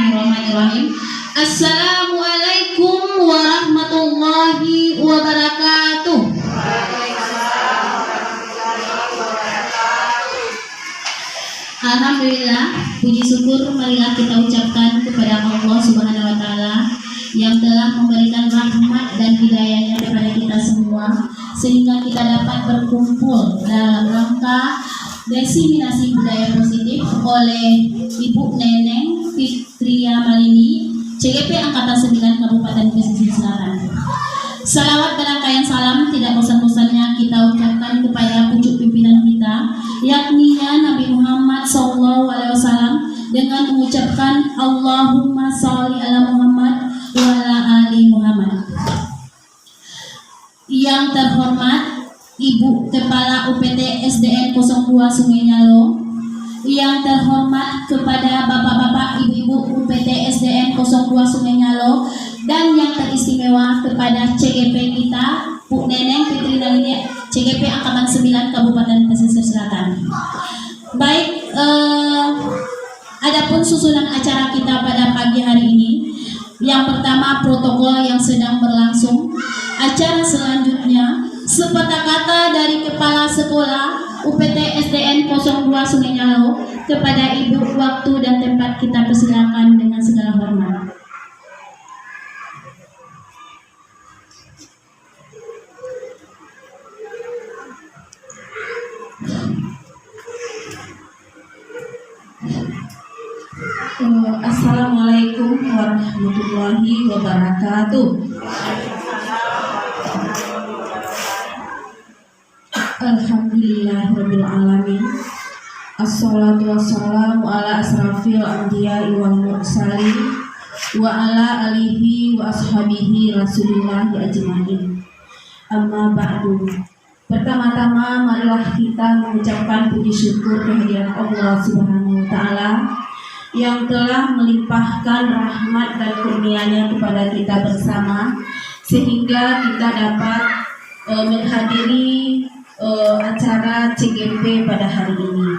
Bismillahirrahmanirrahim. Assalamualaikum warahmatullahi wabarakatuh. Alhamdulillah, puji syukur marilah kita ucapkan kepada Allah Subhanahu wa taala yang telah memberikan rahmat dan hidayahnya kepada kita semua sehingga kita dapat berkumpul dalam rangka diseminasi budaya positif oleh Ibu Neneng Fitria Malini, CGP Angkatan 9 Kabupaten Pesisir Selatan. Salawat berangkaian salam tidak bosan-bosannya kita ucapkan kepada pucuk pimpinan kita, yakni Nabi Muhammad SAW, dengan mengucapkan Allahumma sholli ala Muhammad wa ala ali Muhammad. Yang terhormat Ibu Kepala UPT SDN 02 Sungai Nyalo, yang terhormat kepada Bapak-bapak Ibu-ibu UPT SDN 02 Sungai Nyalo, dan yang teristimewa kepada CGP kita Bu Neneng Fitri Malini, CGP Angkatan 9 Kabupaten Pesisir Selatan. Baik, adapun susunan acara kita pada pagi hari ini. Yang pertama, protokol yang sedang berlangsung. Acara selanjutnya, sepatah kata dari Kepala Sekolah UPT SDN 02 Sungai Nyalo kepada Ibu, waktu dan tempat kita persilakan dengan segala hormat. Assalamualaikum warahmatullahi wabarakatuh. Alhamdulillahirabbil alamin. Assalatu wassalamu ala asrafil anbiya'i wal mursalin wa ala alihi wa ashabihi Rasulillah ajmain. Amma ba'du. Pertama-tama marilah kita mengucapkan puji syukur kehadirat Allah Subhanahu wa taala yang telah melimpahkan rahmat dan kurnia-Nya kepada kita bersama sehingga kita dapat menghadiri acara CGP pada hari ini.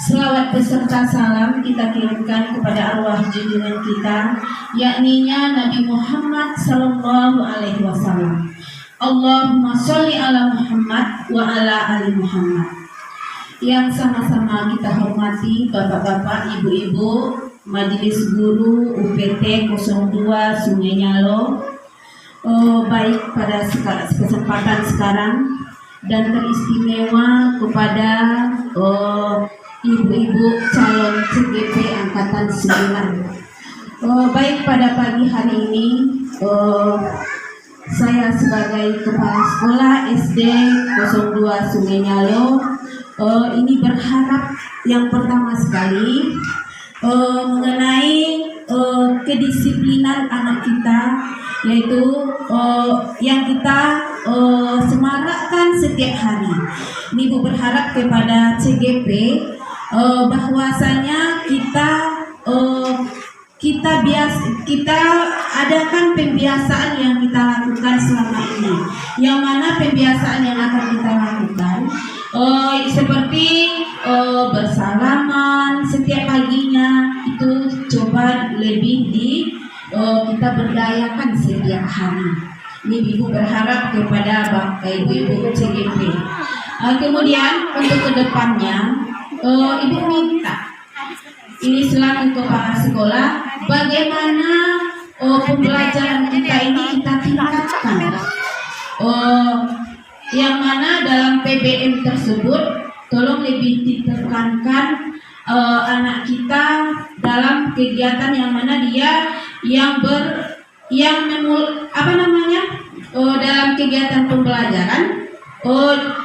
Selawat beserta salam kita kirimkan kepada arwah junjungan kita, yakni Nabi Muhammad sallallahu alaihi wasallam. Allahumma sholli ala Muhammad wa ala ali Muhammad. Yang sama-sama kita hormati Bapak-bapak, Ibu-ibu, Majelis Guru UPT 02 Sungai Nyalo, baik pada kesempatan sekarang dan teristimewa kepada ibu-ibu calon CGP Angkatan 9. Baik pada pagi hari ini, saya sebagai Kepala Sekolah SD 02 Sungai Nyalo ini berharap yang pertama sekali mengenai kedisiplinan anak kita, yaitu yang kita semarakkan setiap hari. Ini Bu berharap kepada CGP bahwasanya kita adakan pembiasaan yang kita lakukan selama ini. Yang mana pembiasaan yang akan kita lakukan seperti bersalaman setiap paginya, itu coba lebih kita berdayakan setiap hari. Ini Ibu berharap kepada Bapak Ibu CGP. Kemudian untuk kedepannya Ibu minta ini selaku Kepala Sekolah, bagaimana pembelajaran kita ini kita tingkatkan. Yang mana dalam PBM tersebut tolong lebih ditekankan anak kita dalam kegiatan yang mana dia dalam kegiatan pembelajaran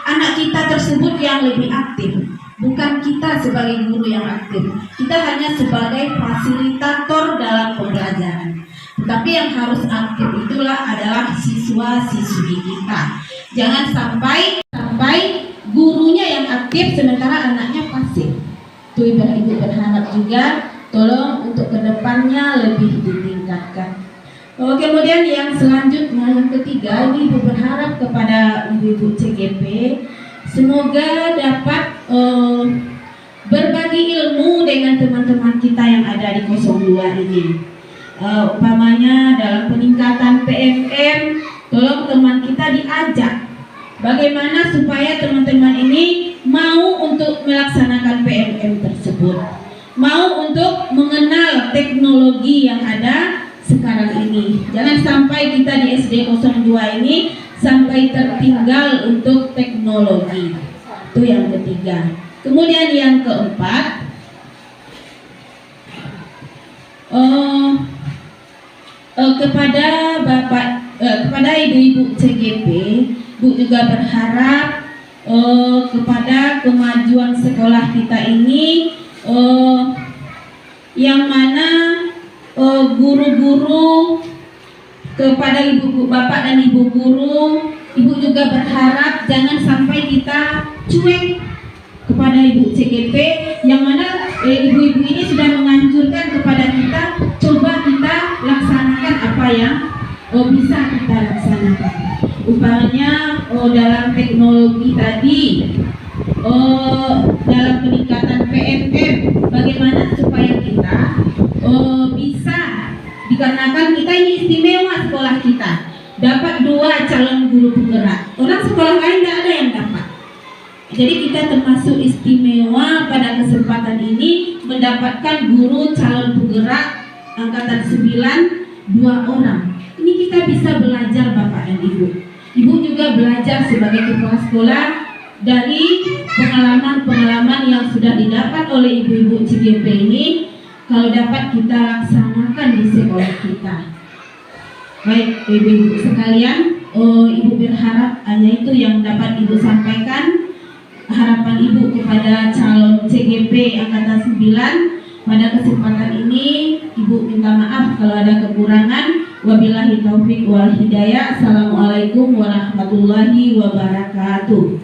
anak kita tersebut yang lebih aktif, bukan kita sebagai guru yang aktif. Kita hanya sebagai fasilitator dalam pembelajaran, tetapi yang harus aktif itulah adalah siswa-siswi kita. Jangan sampai gurunya yang aktif sementara anaknya pasif. Itu Ibu berharap juga tolong untuk kedepannya lebih ditingkatkan. Kemudian yang selanjutnya, yang ketiga, Ibu berharap kepada Ibu-ibu CGP semoga dapat berbagi ilmu dengan teman-teman kita yang ada di 02 ini. Umpamanya dalam peningkatan PMM, tolong teman kita diajak bagaimana supaya teman-teman ini mau untuk melaksanakan PMM tersebut, mau untuk mengenal teknologi yang ada sekarang ini. Jangan sampai kita di SD 02 ini sampai tertinggal untuk teknologi. Itu yang ketiga. Kemudian yang keempat, kepada ibu-ibu CGP, Bu juga berharap kepada kemajuan sekolah kita ini, yang mana guru-guru, kepada ibu bapak dan ibu guru, ibu juga berharap jangan sampai kita cuek kepada ibu CGP, yang mana ibu-ibu ini sudah menganjurkan kepada kita, coba kita laksanakan apa yang bisa kita laksanakan. Umpamanya dalam teknologi tadi, dalam peningkatan PMM, bagaimana supaya kita bisa, dikarenakan kita ini istimewa sekolah kita, dapat 2 calon guru penggerak. Orang sekolah lain tidak ada yang dapat. Jadi kita termasuk istimewa pada kesempatan ini mendapatkan guru calon penggerak angkatan 9, 2 orang. Ini kita bisa belajar Bapak dan Ibu. Ibu juga belajar sebagai kepala sekolah dari pengalaman-pengalaman yang sudah didapat oleh ibu-ibu CGP ini, kalau dapat kita laksanakan di sekolah kita. Baik ibu-ibu sekalian, ibu berharap hanya itu yang dapat ibu sampaikan. Harapan ibu kepada calon CGP angkatan 9 pada kesempatan ini, ibu minta maaf kalau ada kekurangan. Wabillahi taufik wal hidayah. Assalamualaikum warahmatullahi wabarakatuh.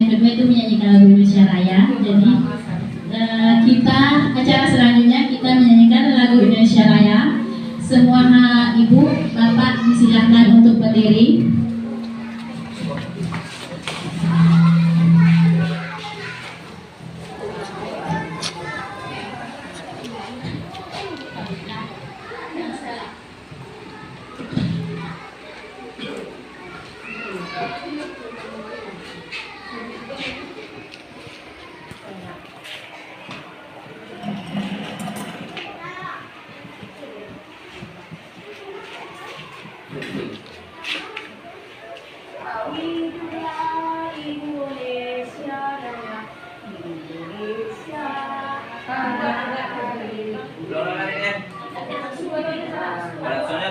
Yang kedua itu menyanyikan lagu Indonesia Raya. Jadi kita acara selanjutnya kita menyanyikan lagu Indonesia Raya. Semua ibu, bapak disilakan untuk berdiri.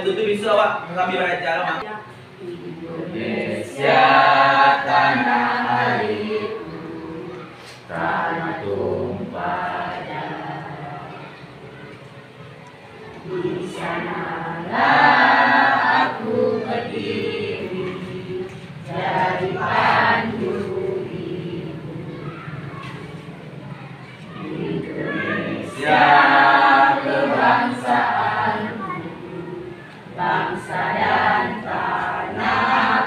Itu bisa Pak, sambil baca Pak. Indonesia tanah airku, tanah tumpah darah. Di sanalah aku berdiri, jadi pandu hidup. Indonesia kebangsaanku, bangsa dan tanah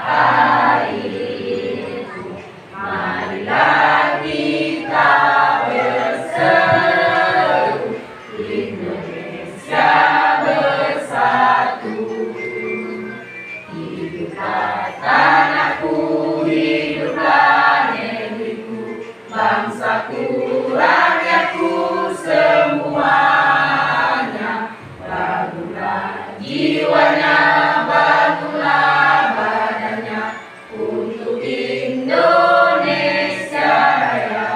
airku, marilah kita berseru, Indonesia bersatu. Hiduplah tanahku, hiduplah negeriku, bangsaku, rakyatku semuanya. Bangunlah jiwanya, bangunlah badannya untuk Indonesia Raya.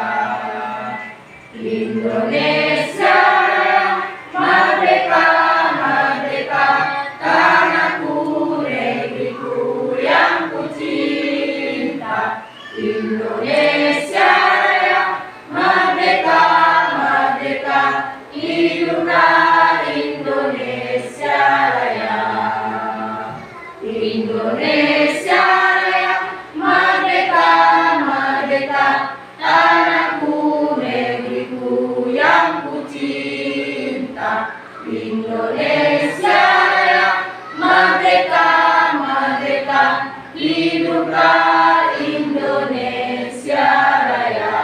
Indonesia Raya, merdeka, merdeka, tanahku, negeriku yang ku cinta. Indonesia Raya, merdeka, merdeka, hiduplah Indonesia Raya. Indonesia Raya, merdeka, merdeka, tanahku, Indonesia Raya, merdeka, merdeka, hiduplah Indonesia Raya.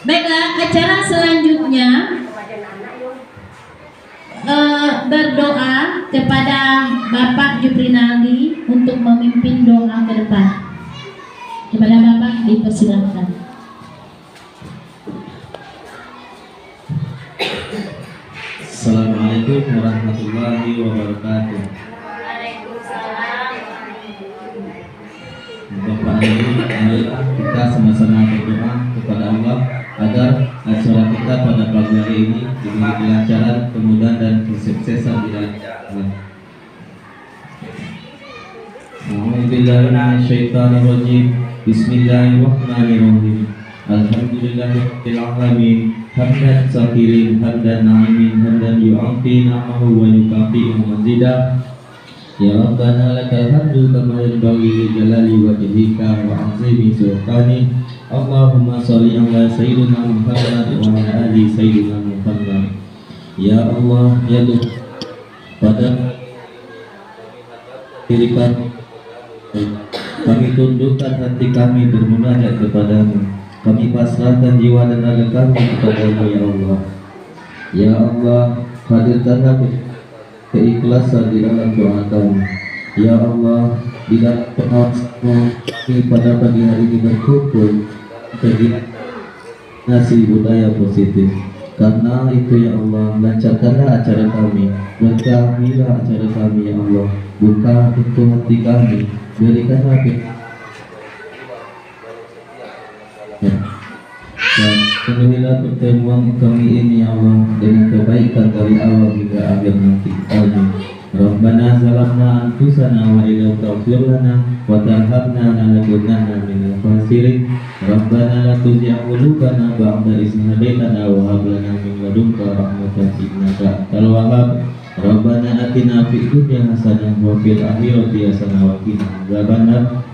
Baiklah, acara selanjutnya berdoa kepada Bapak Juprinaldi untuk memimpin doa ke depan. Kepada Bapak dipersilakan. Assalamualaikum warahmatullahi wabarakatuh. Bapak Ibu, marilah kita sama-sama berdoa kepada Allah agar acara kita pada pagi hari ini diberi kelancaran, kemudahan dan kesuksesan di dalam jalan. A'udzubillahiminasyaitonirrajim. Bismillahirrahmanirrahim. Alhamdulillahirabbil alamin. Hamdan syakirin, hamdan na'imin, hamdan yu'afi na'amahu wa yukafi'u mazidah. Ya Rabbana lakal hamdu kama yanbaghi li jalali wajhika wa 'azimi sultanik. Allahumma shalli ala sayyidina Muhammad wa ala ali sayyidina Muhammad. Ya Allah, ya Tuhan, pada diri kami tundukkan hati kami bermunajat kepadamu. Kami pasrahkan jiwa dan raga kami kepadamu, ya Allah. Ya Allah, hadirkanlah keikhlasan di dalam doa kami. Ya Allah, di dalam doa kami pada pagi hari ini berkumpul kegiatan nasi budaya positif. Karena itu ya Allah, lancarkanlah acara kami, berkahmilah acara kami ya Allah. Buka pintu hati kami, berikanlah dan penuhilah pertemuan kami ini ya Allah dengan kebaikan dari awal hingga akhir nanti. Amin. Rabbana zalamna anfusana wa illam taghfir lana wa tarhamna lanakunanna minal khasirin. Rabbana la tuzigh qulubana ba'da idh hadaytana wa hab lana min ladunka rahmatan innaka antal wahhab. Rabbana atina fid dunya hasanah wa fil akhirati hasanah wa qina adzabannar.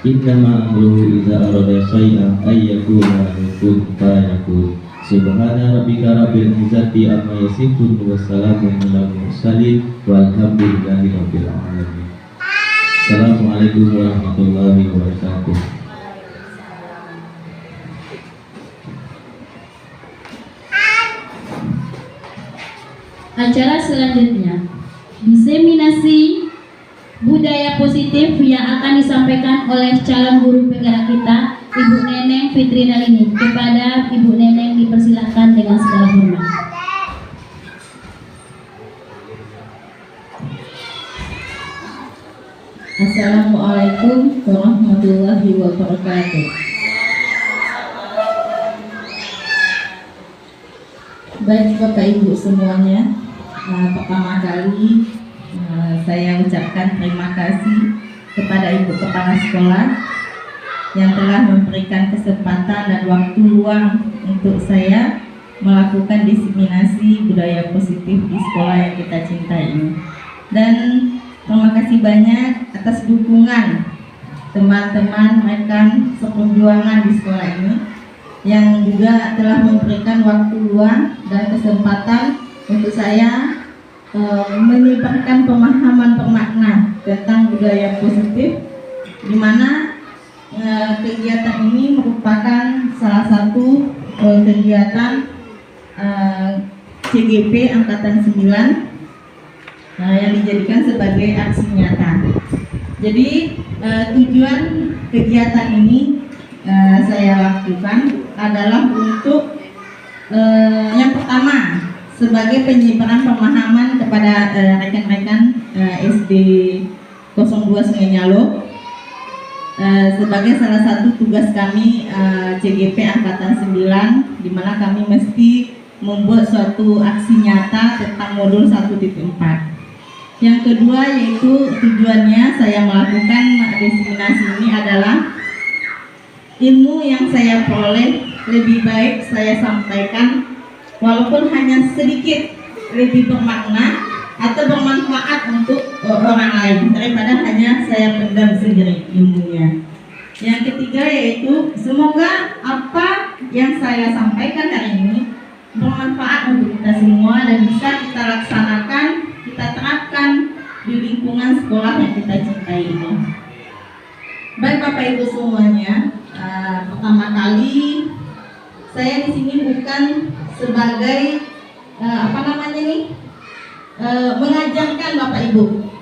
Innama amruhu idza arada syai'an ay yaqula kun fayakun. Subhana rabbika rabbil izzati amma yasifun wa salamun alal mursalin walhamdulillahi rabbil alamin. Assalamualaikum warahmatullahi wabarakatuh. Acara selanjutnya diseminasi budaya positif yang akan disampaikan oleh calon guru penggerak kita, Ibu Neneng Fitri Nalini. Kepada Ibu Neneng dipersilakan dengan segala hormat. Assalamualaikum warahmatullahi wabarakatuh. Baik Bapak Ibu semuanya, pertama kali saya ucapkan terima kasih kepada Ibu Kepala Sekolah yang telah memberikan kesempatan dan waktu luang untuk saya melakukan diseminasi budaya positif di sekolah yang kita cintai ini. Dan terima kasih banyak atas dukungan teman-teman rekan seperjuangan di sekolah ini yang juga telah memberikan waktu luang dan kesempatan untuk saya menyebarkan pemahaman bermakna tentang budaya positif, di mana kegiatan ini merupakan salah satu kegiatan CGP Angkatan 9 yang dijadikan sebagai aksi nyata. Jadi tujuan kegiatan ini saya lakukan adalah untuk yang pertama sebagai penyebaran pemahaman kepada rekan-rekan SD 02 Sungai Nyalo sebagai salah satu tugas kami CGP Angkatan 9, di mana kami mesti membuat suatu aksi nyata tentang modul 1.4. Yang kedua yaitu tujuannya saya melakukan diseminasi ini adalah ilmu yang saya peroleh lebih baik saya sampaikan, walaupun hanya sedikit lebih bermakna atau bermanfaat untuk orang lain daripada hanya saya pendam sendiri ilmunya. Yang ketiga yaitu semoga apa yang saya sampaikan hari ini bermanfaat untuk kita semua dan bisa kita laksanakan, kita terapkan di lingkungan sekolah yang kita cintai ini. Baik Bapak Ibu semuanya, pertama kali saya di sini bukan sebagai mengajarkan Bapak Ibu.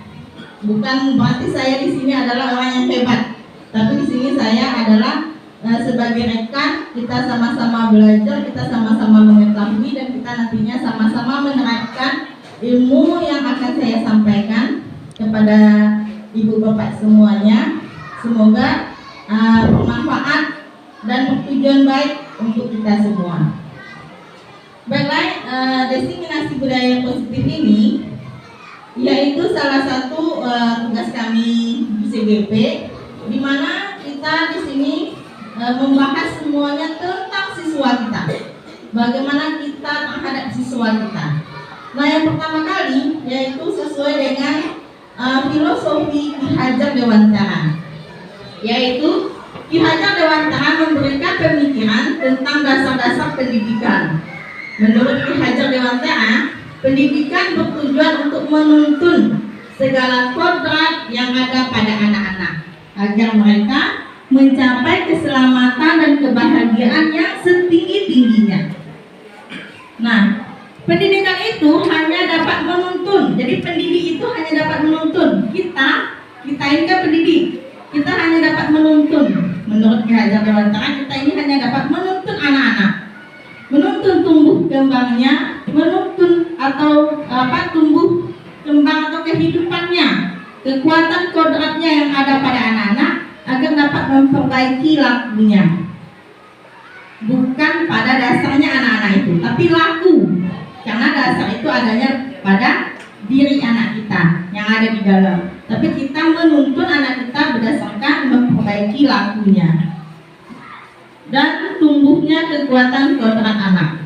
Bukan berarti saya di sini adalah orang yang hebat. Tapi di sini saya adalah sebagai rekan, kita sama-sama belajar, kita sama-sama mengetahui dan kita nantinya sama-sama menerapkan ilmu yang akan saya sampaikan kepada Ibu Bapak semuanya. Semoga bermanfaat dan bertujuan baik untuk kita semua. Baiklah, desiminasi budaya positif ini yaitu salah satu tugas kami di CGP, di mana kita di sini membahas semuanya tentang siswa kita. Bagaimana kita terhadap siswa kita. Nah, yang pertama kali yaitu sesuai dengan filosofi Ki Hajar Dewantara, yaitu Ki Hajar Dewantara memberikan pemikiran tentang dasar-dasar pendidikan. Menurut Ki Hajar Dewantara, pendidikan bertujuan untuk menuntun segala kodrat yang ada pada anak-anak agar mereka mencapai keselamatan dan kebahagiaan yang setinggi-tingginya. Nah, pendidikan itu hanya dapat menuntun. Jadi pendidik itu hanya dapat menuntun. Kita ini kan pendidik. Kita hanya dapat menuntun. Menurut Ki Hajar Dewantara, kita ini hanya dapat menuntun anak-anak. Menuntun tumbuh kembangnya, menuntun atau tumbuh kembang atau kehidupannya, kekuatan kodratnya yang ada pada anak-anak agar dapat memperbaiki lakunya. Bukan pada dasarnya anak-anak itu, tapi laku. Karena dasar itu adanya pada diri anak kita yang ada di dalam. Tapi kita menuntun anak kita berdasarkan memperbaiki lakunya dan tumbuhnya kekuatan kodrat anak.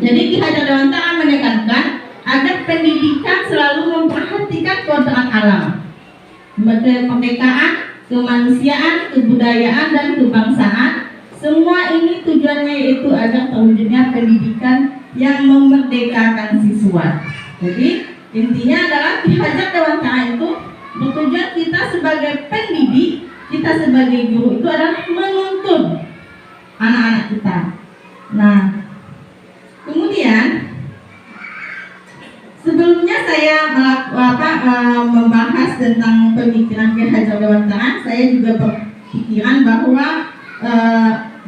Jadi Ki Hajar Dewantara menekankan agar pendidikan selalu memperhatikan kodrat alam, kemerdekaan, kemanusiaan, kebudayaan, dan kebangsaan. Semua ini tujuannya yaitu agar terwujudnya pendidikan yang memerdekakan siswa. Jadi intinya adalah Ki Hajar Dewantara itu bertujuan kita sebagai pendidik, kita sebagai guru itu adalah menuntun anak-anak kita. Nah, kemudian sebelumnya saya membahas tentang pemikiran Ki Hajar Dewantara, saya juga berpikiran bahwa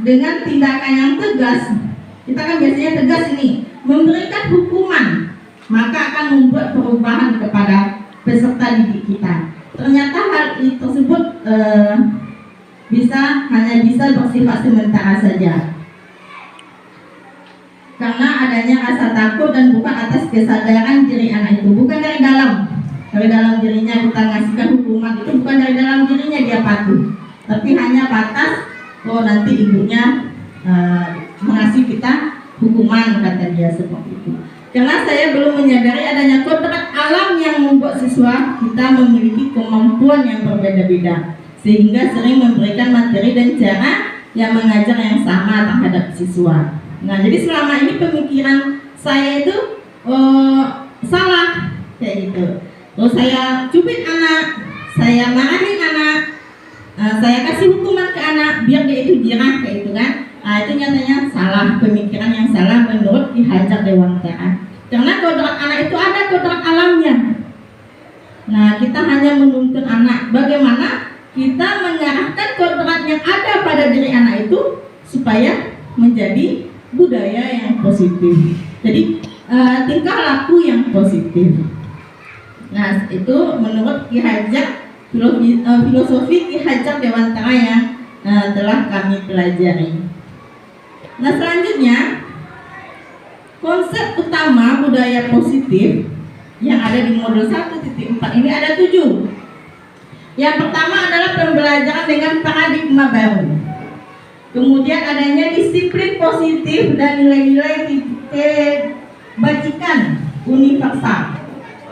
dengan tindakan yang tegas, kita kan biasanya tegas ini, memberikan hukuman, maka akan membuat perubahan kepada peserta didik kita. Ternyata hal tersebut hanya bisa bersifat sementara saja, karena adanya rasa takut dan bukan atas kesadaran diri anak itu, bukan dari dalam dirinya kita ngasihkan hukuman itu, bukan dari dalam dirinya dia patuh, tapi hanya batas nanti ibunya mengasih kita hukuman, kata dia seperti itu. Karena saya belum menyadari adanya kodrat alam yang membuat siswa kita memiliki kemampuan yang berbeda-beda, sehingga sering memberikan materi dan cara yang mengajar yang sama terhadap siswa. Nah, jadi selama ini pemikiran saya itu salah kayak gitu. Terus saya cubit anak, saya marahin anak, saya kasih hukuman ke anak biar dia itu jirah kayak gitu kan. Nah, itu nyatanya salah, pemikiran yang salah menurut Ki Hajar Dewantara. Karena kodrat anak itu ada kodrat alamnya. Nah, kita hanya menuntun anak. Bagaimana kita mengarahkan kodrat yang ada pada diri anak itu supaya menjadi budaya yang positif. Jadi tingkah laku yang positif. Nah, itu menurut Ki Hajar, filosofi Ki Hajar Dewantara yang telah kami pelajari. Nah, selanjutnya konsep utama budaya positif yang ada di modul 1.4 ini ada 7. Yang pertama adalah pembelajaran dengan paradigma baru. Kemudian adanya disiplin positif dan nilai-nilai kebajikan universal.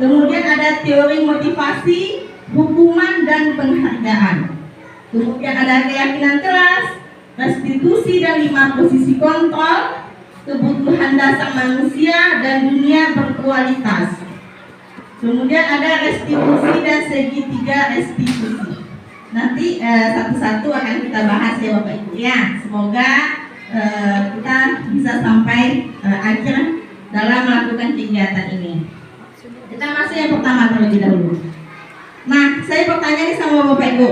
Kemudian ada teori motivasi, hukuman, dan penghargaan. Kemudian ada keyakinan kelas, restitusi dan 5 posisi kontrol, kebutuhan dasar manusia dan dunia berkualitas. Kemudian ada restitusi dan segitiga restitusi. Nanti satu-satu akan kita bahas ya Bapak Ibu ya. Semoga kita bisa sampai akhir dalam melakukan kegiatan ini. Kita masuk yang pertama terlebih dahulu. Nah, saya bertanya nih sama Bapak Ibu.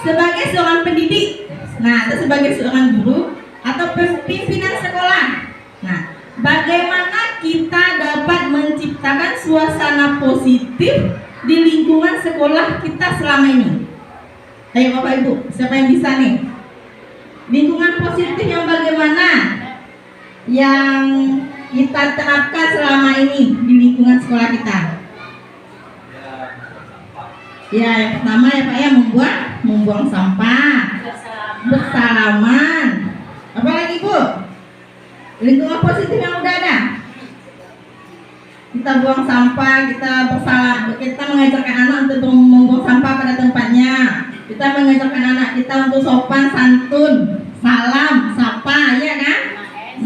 Sebagai seorang pendidik, atau sebagai seorang guru atau pimpinan sekolah, bagaimana kita dapat menciptakan suasana positif di lingkungan sekolah kita selama ini? Ayo Bapak Ibu, siapa yang bisa nih? Lingkungan positif yang bagaimana yang kita terapkan selama ini di lingkungan sekolah kita? Ya, yang pertama ya Pak ya, membuang sampah, bersalaman. Apa lagi Bu? Lingkungan positif yang udah ada. Kita buang sampah, kita bersalam, kita mengajarkan anak untuk membuang sampah pada tempatnya. Kita mengajarkan anak kita untuk sopan santun, salam, sapa, ya kan?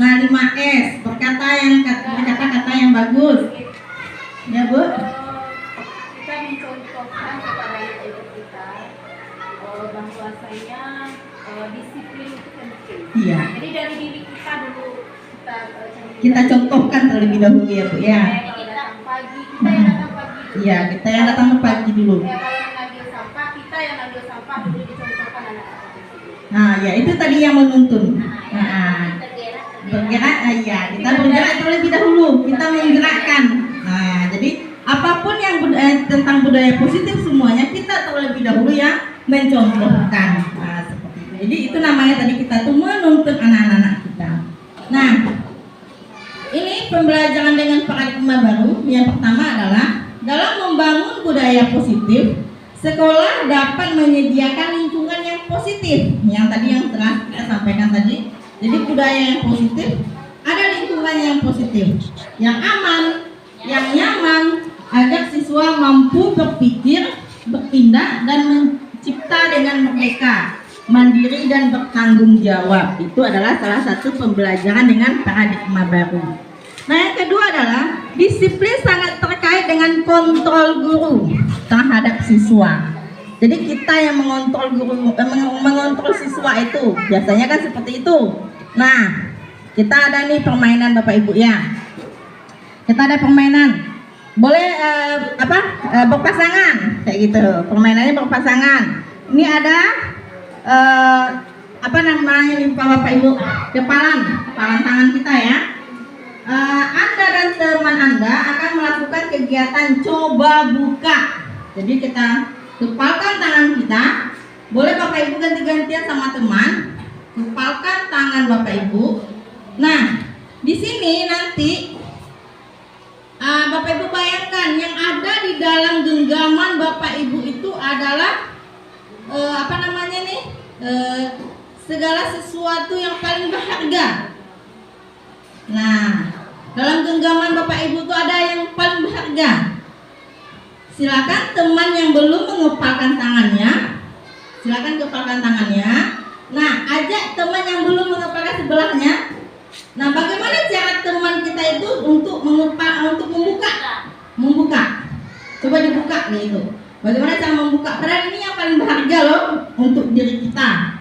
Nah, 5S, berkata-kata yang bagus. Ya Bu? Kita mencontohkan kepada ibu kita bahwasanya disiplin itu penting. Iya. Jadi dari diri kita dulu Kita contohkan terlebih dahulu ya Bu ya. kita datang pagi, kita yang datang pagi. Iya, kita yang datang pagi dulu. Ya, kalau yang ngambil sampah, kita yang ngambil sampah dulu dicontohkan anak-anak itu. Nah, ya itu tadi yang menuntun. Bergerak, ya kita bergerak terlebih dahulu. Kita menggerakkan. Nah, jadi apapun yang tentang budaya positif semuanya kita terlebih dahulu yang mencontohkan. Nah, seperti itu. Jadi itu namanya tadi kita tuh menuntun anak-anak kita. Nah, ini pembelajaran dengan paradigma baru. Yang pertama adalah dalam membangun budaya positif, sekolah dapat menyediakan lingkungan yang positif. Yang tadi yang telah kita sampaikan tadi. Jadi budaya yang positif, ada lingkungan yang positif, yang aman, yang nyaman, agar siswa mampu berpikir, bertindak, dan mencipta dengan merdeka, mandiri dan bertanggung jawab. Itu adalah salah satu pembelajaran dengan paradigma baru. Nah, yang kedua adalah disiplin sangat terkait dengan kontrol guru terhadap siswa. Jadi kita yang mengontrol guru, mengontrol siswa itu biasanya kan seperti itu. Nah, kita ada nih permainan Bapak Ibu ya. Kita ada permainan. Boleh berpasangan kayak gitu. Permainannya berpasangan. Ini ada apa namanya nih Bapak Ibu? Kepalan tangan kita ya. Anda dan teman Anda akan melakukan kegiatan coba buka. Jadi kita kepalkan tangan kita. Boleh Bapak Ibu ganti-gantian sama teman. Kepalkan tangan Bapak Ibu. Nah, di sini nanti Bapak Ibu bayangkan yang ada di dalam genggaman Bapak Ibu itu adalah apa namanya nih? Segala sesuatu yang paling berharga. Nah, dalam genggaman Bapak Ibu itu ada yang paling berharga. Silakan teman yang belum mengepalkan tangannya, silakan kepalkan tangannya. Nah, ajak teman yang belum mengepalkan sebelahnya. Nah, bagaimana cara teman kita itu untuk membuka? Coba dibuka nih itu. Bagaimana cara membuka? Padahal ini yang paling berharga loh untuk diri kita.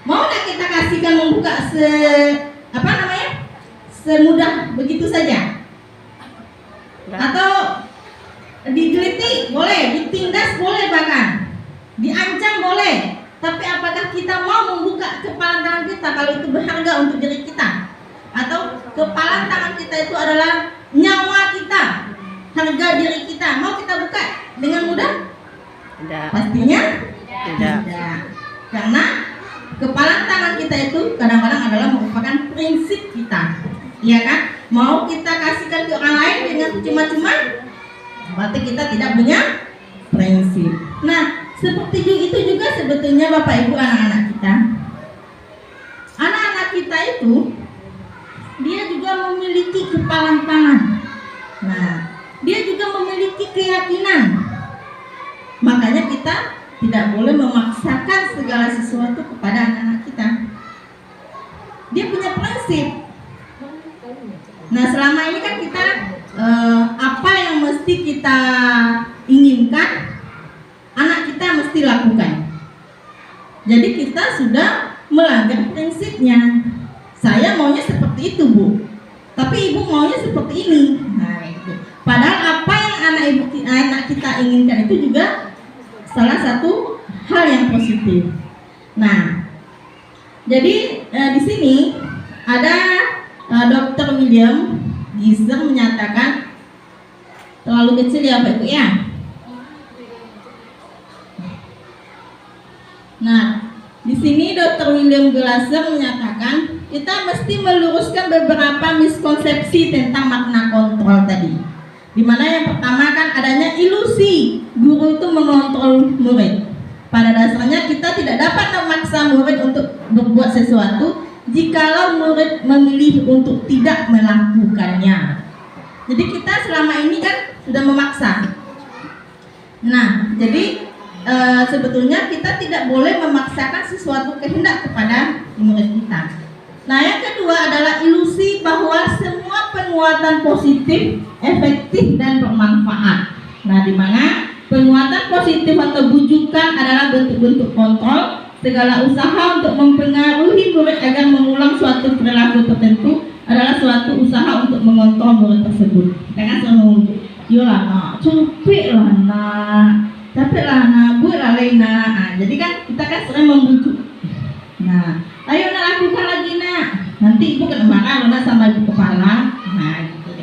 Mau nggak kita kasihkan membuka semudah begitu saja? Atau digelitik boleh, ditindas boleh, bahkan diancam boleh. Tapi apakah kita mau membuka kepalan tangan kita kalau itu berharga untuk diri kita? Atau kepalan tangan kita itu adalah nyawa kita, harga diri kita. Mau kita buka dengan mudah? Tidak. Pastinya tidak. Karena kepalan tangan kita itu kadang-kadang adalah merupakan prinsip kita. Iya kan? Mau kita kasihkan ke orang lain dengan cuma-cuma, berarti kita tidak punya prinsip. Nah, seperti itu juga sebetulnya Bapak Ibu anak-anak kita. Anak-anak kita itu dia juga memiliki kepalan tangan. Nah, dia juga memiliki keyakinan. Makanya kita kita tidak boleh memaksakan segala sesuatu kepada anak-anak kita. Dia punya prinsip. Nah, selama ini kan kita apa yang mesti kita inginkan, anak kita mesti lakukan. Jadi kita sudah melanggar prinsipnya. Saya maunya seperti itu, Bu. Tapi ibu maunya seperti ini. Nah, itu. Padahal apa yang anak kita inginkan itu juga salah satu hal yang positif. Nah, jadi di sini ada Dr. William Gizer menyatakan terlalu kecil ya Pak Ibu ya. Nah, di sini Dr. William Glasser menyatakan kita mesti meluruskan beberapa miskonsepsi tentang makna kontrol tadi. Dimana yang pertama kan adanya ilusi guru itu mengontrol murid. Pada dasarnya kita tidak dapat memaksa murid untuk berbuat sesuatu jikalau murid memilih untuk tidak melakukannya. Jadi kita selama ini kan sudah memaksa. Nah, jadi sebetulnya kita tidak boleh memaksakan sesuatu kehendak kepada murid kita. Nah, yang kedua adalah ilusi bahwa semua penguatan positif, efektif dan bermanfaat. Nah, di mana penguatan positif atau bujukan adalah bentuk-bentuk kontrol. Segala usaha untuk mempengaruhi murid agar mengulang suatu perilaku tertentu adalah suatu usaha untuk mengontrol murid tersebut. Jangan selalu mengujuk, yolah nak, capek lah nak, capek lah nak, buat lah Lena. Nah, jadi kan kita kan sering membujuk. Nah, ayo nak lakukan lagi nak. Nanti ibu kena marah nak sama ibu kepala. Nah, gitu.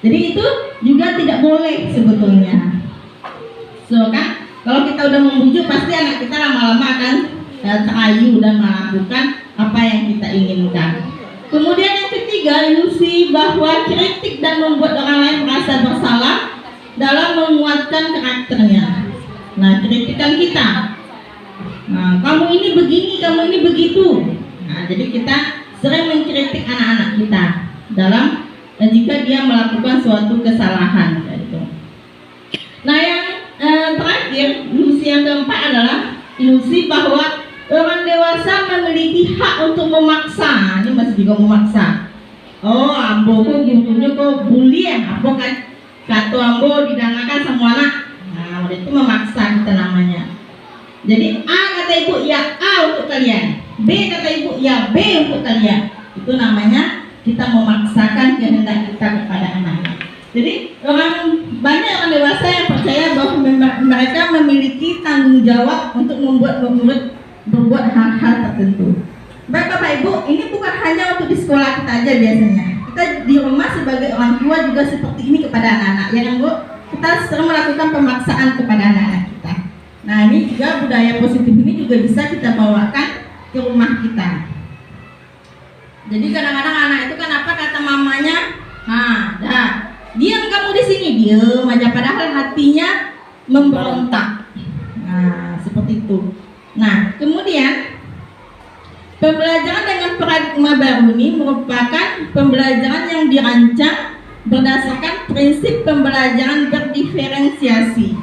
Jadi itu juga tidak boleh sebetulnya. So kan, kalau kita udah membujuk pasti anak kita lama-lama akan terayu dan melakukan apa yang kita inginkan. Kemudian yang ketiga, ilusi bahwa kritik dan membuat orang lain merasa bersalah dalam menguatkan karakternya. Nah, kritikan kita. Nah, kamu ini begini, kamu ini begitu. Nah, jadi kita sering mengkritik anak-anak kita dalam jika dia melakukan suatu kesalahan. Gitu. Nah, yang terakhir, ilusi yang keempat adalah ilusi bahwa orang dewasa memiliki hak untuk memaksa. Ini masih juga memaksa. Oh, ambo kok gurunya kok bully ya? Ambo kan kata ambo didangakan semua anak. Nah, itu memaksa kita namanya. Jadi A kata ibu ya A untuk kalian, B kata ibu ya B untuk kalian. Itu namanya kita memaksakan kehendak kita kepada anak. Jadi banyak orang dewasa yang percaya bahwa mereka memiliki tanggung jawab untuk membuat murid berbuat hal-hal tertentu. Baik Bapak Ibu, ini bukan hanya untuk di sekolah kita aja biasanya. Kita di rumah sebagai orang tua juga seperti ini kepada anak-anak. Ya kan Bu? Kita sering melakukan pemaksaan kepada anak-anak kita. Nah, ini juga budaya positif ini juga bisa kita bawakan ke rumah kita. Jadi kadang-kadang anak itu kan apa kata mamanya? Nah, dah, diam kamu di sini, diam aja padahal hatinya memberontak. Nah, seperti itu. Nah, kemudian pembelajaran dengan paradigma baru ini merupakan pembelajaran yang dirancang berdasarkan prinsip pembelajaran berdiferensiasi,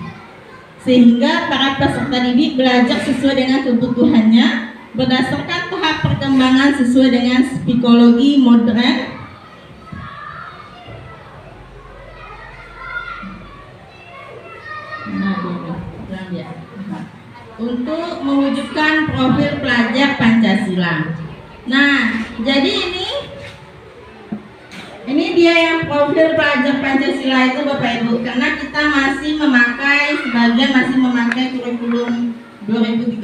sehingga para peserta didik belajar sesuai dengan kebutuhannya berdasarkan tahap perkembangan sesuai dengan psikologi modern. Untuk mewujudkan profil pelajar Pancasila. Nah, jadi ini dia yang profil pelajar Pancasila itu Bapak Ibu, karena kita masih memakai kurikulum 2013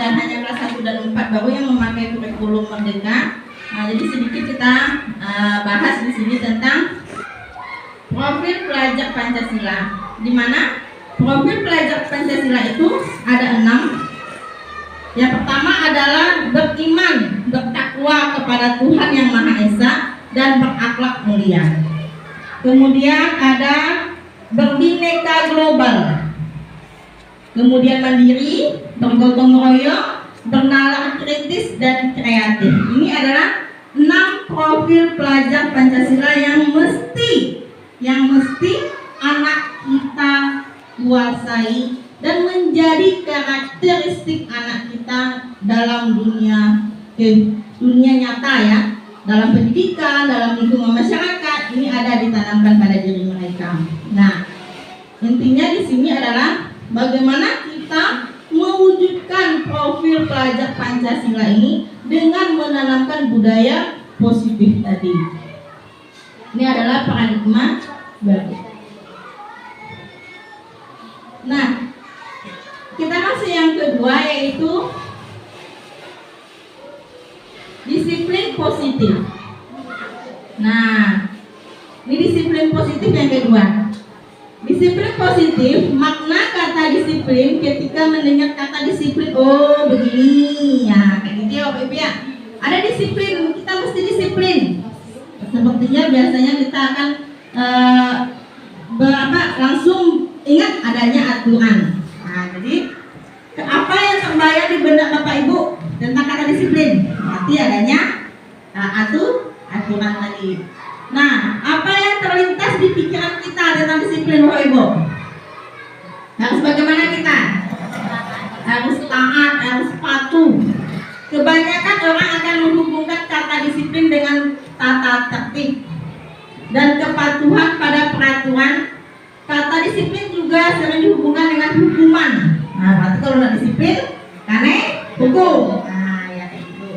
dan hanya kelas 1 dan 4 baru yang memakai kurikulum Merdeka. Nah, jadi sedikit kita bahas di sini tentang profil pelajar Pancasila, di mana profil pelajar Pancasila itu ada 6. Yang pertama adalah beriman, bertakwa kepada Tuhan Yang Maha Esa dan berakhlak mulia. Kemudian ada berbineka global. Kemudian mandiri, bergotong royong, bernalar kritis dan kreatif. Ini adalah 6 profil pelajar Pancasila yang mesti anak kita kuasai dan menjadi karakteristik anak kita dalam dunia nyata ya, dalam pendidikan, dalam lingkungan masyarakat. Ini ada ditanamkan pada diri mereka. Nah, intinya di sini adalah bagaimana kita mewujudkan profil pelajar Pancasila ini dengan menanamkan budaya positif tadi. Ini adalah paradigma baru. Nah, kita masuk yang kedua, yaitu disiplin positif. Nah, ini disiplin positif yang kedua. Disiplin positif, makna kata disiplin ketika mendengar kata disiplin, oh begini ya, kayak gitu ya Bapak Ibu ya. Ada disiplin, kita mesti disiplin. Sepertinya biasanya kita akan langsung ingat adanya aturan. Nah, jadi apa yang terbayang di benak Bapak Ibu tentang kata disiplin? Berarti adanya aturan tadi. Nah, apa yang terlintas di pikiran kita tentang disiplin Bapak Ibu? Harus bagaimana kita? Harus taat, harus patuh. Kebanyakan orang akan menghubungkan kata disiplin dengan tata tertib dan kepatuhan pada peraturan. Kata disiplin juga sering dihubungkan dengan hukuman. Nah, berarti kalau tidak disiplin, karena hukum. Nah, ya kayak gitu.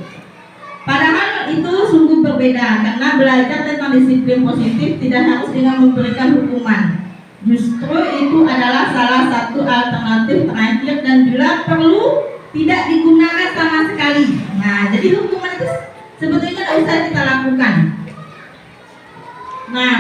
Padahal itu sungguh berbeda, karena belajar tentang disiplin positif tidak harus dengan memberikan hukuman. Justru itu adalah salah satu alternatif terakhir dan bila perlu tidak digunakan sama sekali. Nah, jadi hukuman itu sebetulnya tidak usah kita lakukan. Nah,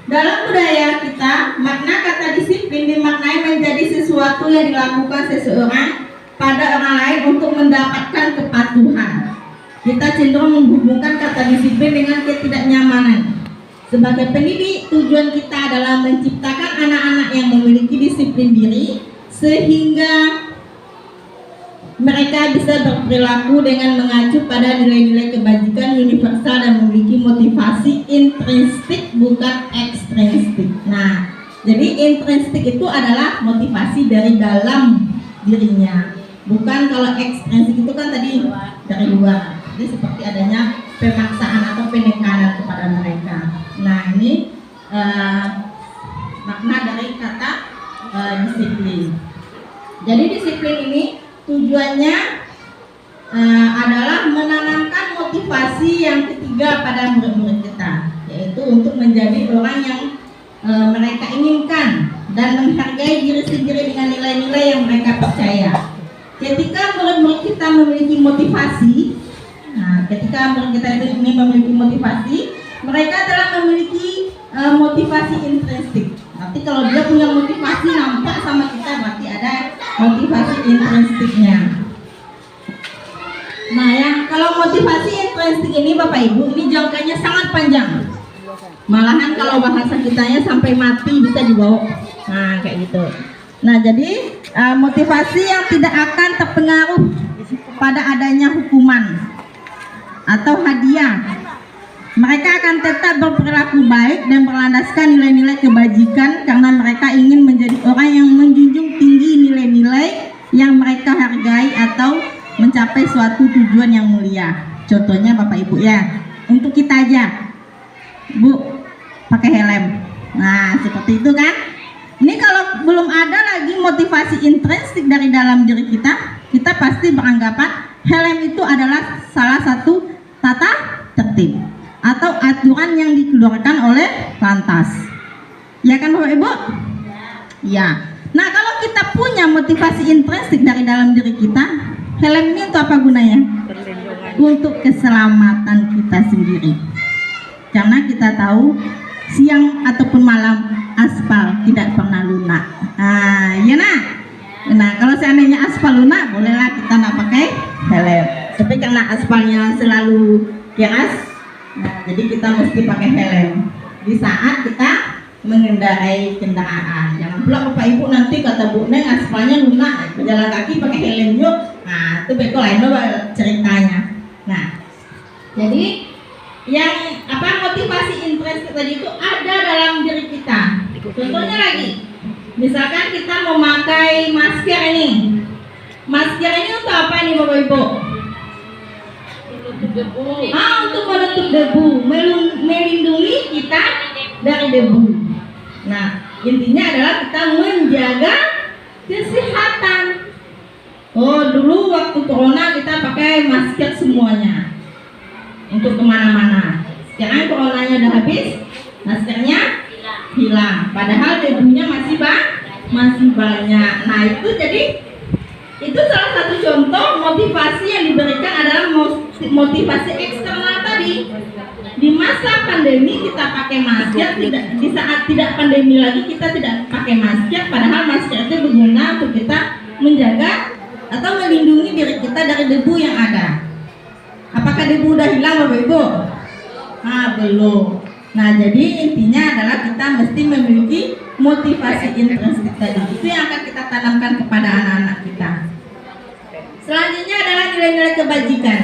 dalam budaya kita, makna kata disiplin dimaknai menjadi sesuatu yang dilakukan seseorang pada orang lain untuk mendapatkan kepatuhan. Kita cenderung menghubungkan kata disiplin dengan ketidaknyamanan. Sebagai pendidik, tujuan kita adalah menciptakan anak-anak yang memiliki disiplin diri sehingga mereka bisa berperilaku dengan mengacu pada nilai-nilai kebajikan universal dan memiliki motivasi intrinsik bukan ekstrinsik. Nah, jadi intrinsik itu adalah motivasi dari dalam dirinya, bukan kalau ekstrinsik itu kan tadi dari luar. Jadi seperti adanya pemaksaan atau penekanan kepada mereka. Nah, ini makna dari kata disiplin. Jadi disiplin ini tujuannya adalah menanamkan motivasi yang ketiga pada murid-murid kita, yaitu untuk menjadi orang yang mereka inginkan dan menghargai diri sendiri dengan nilai-nilai yang mereka percaya. Ketika murid-murid kita memiliki motivasi, ketika murid kita ini memiliki motivasi, mereka telah memiliki motivasi intrinsik. Berarti kalau dia punya motivasi nampak sama kita, berarti ada motivasi intrinsiknya. Nah, yang kalau motivasi intrinsik ini Bapak Ibu, ini jangkanya sangat panjang. Malahan kalau bahasa kitanya sampai mati bisa dibawa. Nah, kayak gitu. Nah, jadi motivasi yang tidak akan terpengaruh pada adanya hukuman atau hadiah. Mereka akan tetap berperilaku baik dan berlandaskan nilai-nilai kebajikan karena mereka ingin menjadi orang yang menjunjung tinggi nilai-nilai yang mereka hargai atau mencapai suatu tujuan yang mulia. Contohnya Bapak Ibu ya, untuk kita aja, Bu, pakai helm. Nah, seperti itu kan. Ini kalau belum ada lagi motivasi intrinsik dari dalam diri kita, kita pasti beranggapan helm itu adalah salah satu tata tertib atau aturan yang dikeluarkan oleh lantas. Ya kan Bapak Ibu? Ya. Nah, kalau kita punya motivasi intrinsik dari dalam diri kita, helm ini untuk apa gunanya? Untuk keselamatan kita sendiri. Karena kita tahu siang ataupun malam aspal tidak pernah lunak. Ya nah, kalau seandainya aspal lunak, bolehlah kita nggak pakai helm. Tapi karena aspalnya selalu keras, nah, jadi kita mesti pakai helm di saat kita mengendarai kendaraan. Jangan pula Bapak Ibu nanti kata Bu Neng aspalnya lunak, berjalan kaki pakai helm yuk. Nah, itu betul lain ceritanya. Nah, jadi yang motivasi intrinsik tadi itu ada dalam diri kita. Contohnya lagi, Misalkan kita memakai masker ini. Masker ini untuk apa ini Bapak Ibu? Untuk menutup debu, melindungi kita dari debu. Nah, intinya adalah kita menjaga kesehatan. Oh, dulu waktu corona kita pakai masker semuanya untuk kemana-mana. Sekarang coronanya udah habis, maskernya hilang. Padahal debunya masih banyak. Nah, itu salah satu contoh motivasi yang diberikan adalah motivasi eksternal tadi. Di masa pandemi kita pakai masker, di saat tidak pandemi lagi kita tidak pakai masker, padahal masker itu berguna untuk kita menjaga atau melindungi diri kita dari debu yang ada. Apakah debu udah hilang Bapak Ibu? Belum. Nah, jadi intinya adalah kita mesti memiliki motivasi intrinsik tadi. Itu yang akan kita tanamkan kepada anak-anak kita. Selanjutnya adalah nilai-nilai kebajikan.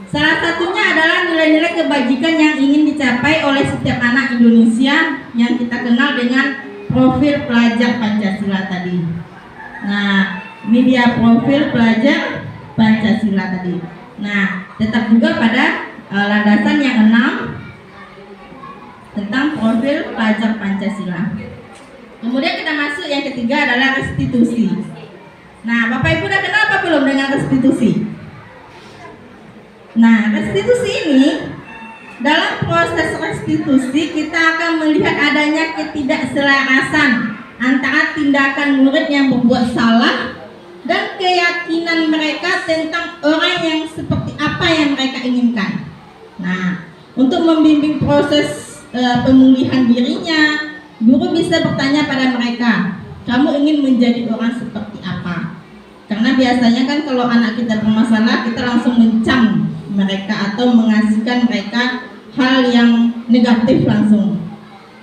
Salah satunya adalah nilai-nilai kebajikan yang ingin dicapai oleh setiap anak Indonesia yang kita kenal dengan profil pelajar Pancasila tadi. Nah, ini dia profil pelajar Pancasila tadi. Nah, tetap juga pada landasan yang 6 tentang profil pelajar Pancasila. Kemudian kita masuk yang ketiga adalah restitusi. Nah, Bapak Ibu udah kenal apa belum dengan restitusi? Nah, restitusi ini, dalam proses restitusi kita akan melihat adanya ketidakselarasan antara tindakan murid yang berbuat salah dan keyakinan mereka tentang orang yang seperti apa yang mereka inginkan. Nah, untuk membimbing proses pemulihan dirinya, guru bisa bertanya pada mereka, kamu ingin menjadi orang seperti apa? Karena biasanya kan kalau anak kita bermasalah, kita langsung mencam mereka atau mengasihkan mereka hal yang negatif langsung,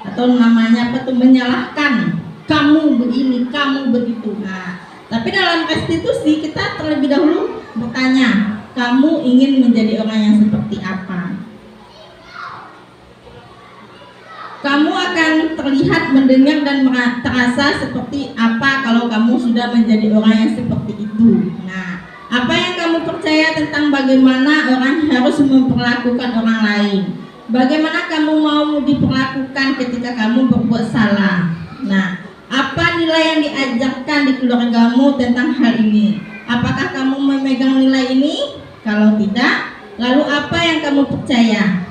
atau namanya apa tuh, menyalahkan, kamu begini, kamu begitu. Nah, tapi dalam restitusi kita terlebih dahulu bertanya, kamu ingin menjadi orang yang seperti apa? Kamu akan terlihat, mendengar, dan terasa seperti apa kalau kamu sudah menjadi orang yang seperti itu. Nah, apa yang kamu percaya tentang bagaimana orang harus memperlakukan orang lain? Bagaimana kamu mau diperlakukan ketika kamu berbuat salah? Nah, apa nilai yang diajarkan di keluargamu tentang hal ini? Apakah kamu memegang nilai ini? Kalau tidak, lalu apa yang kamu percaya?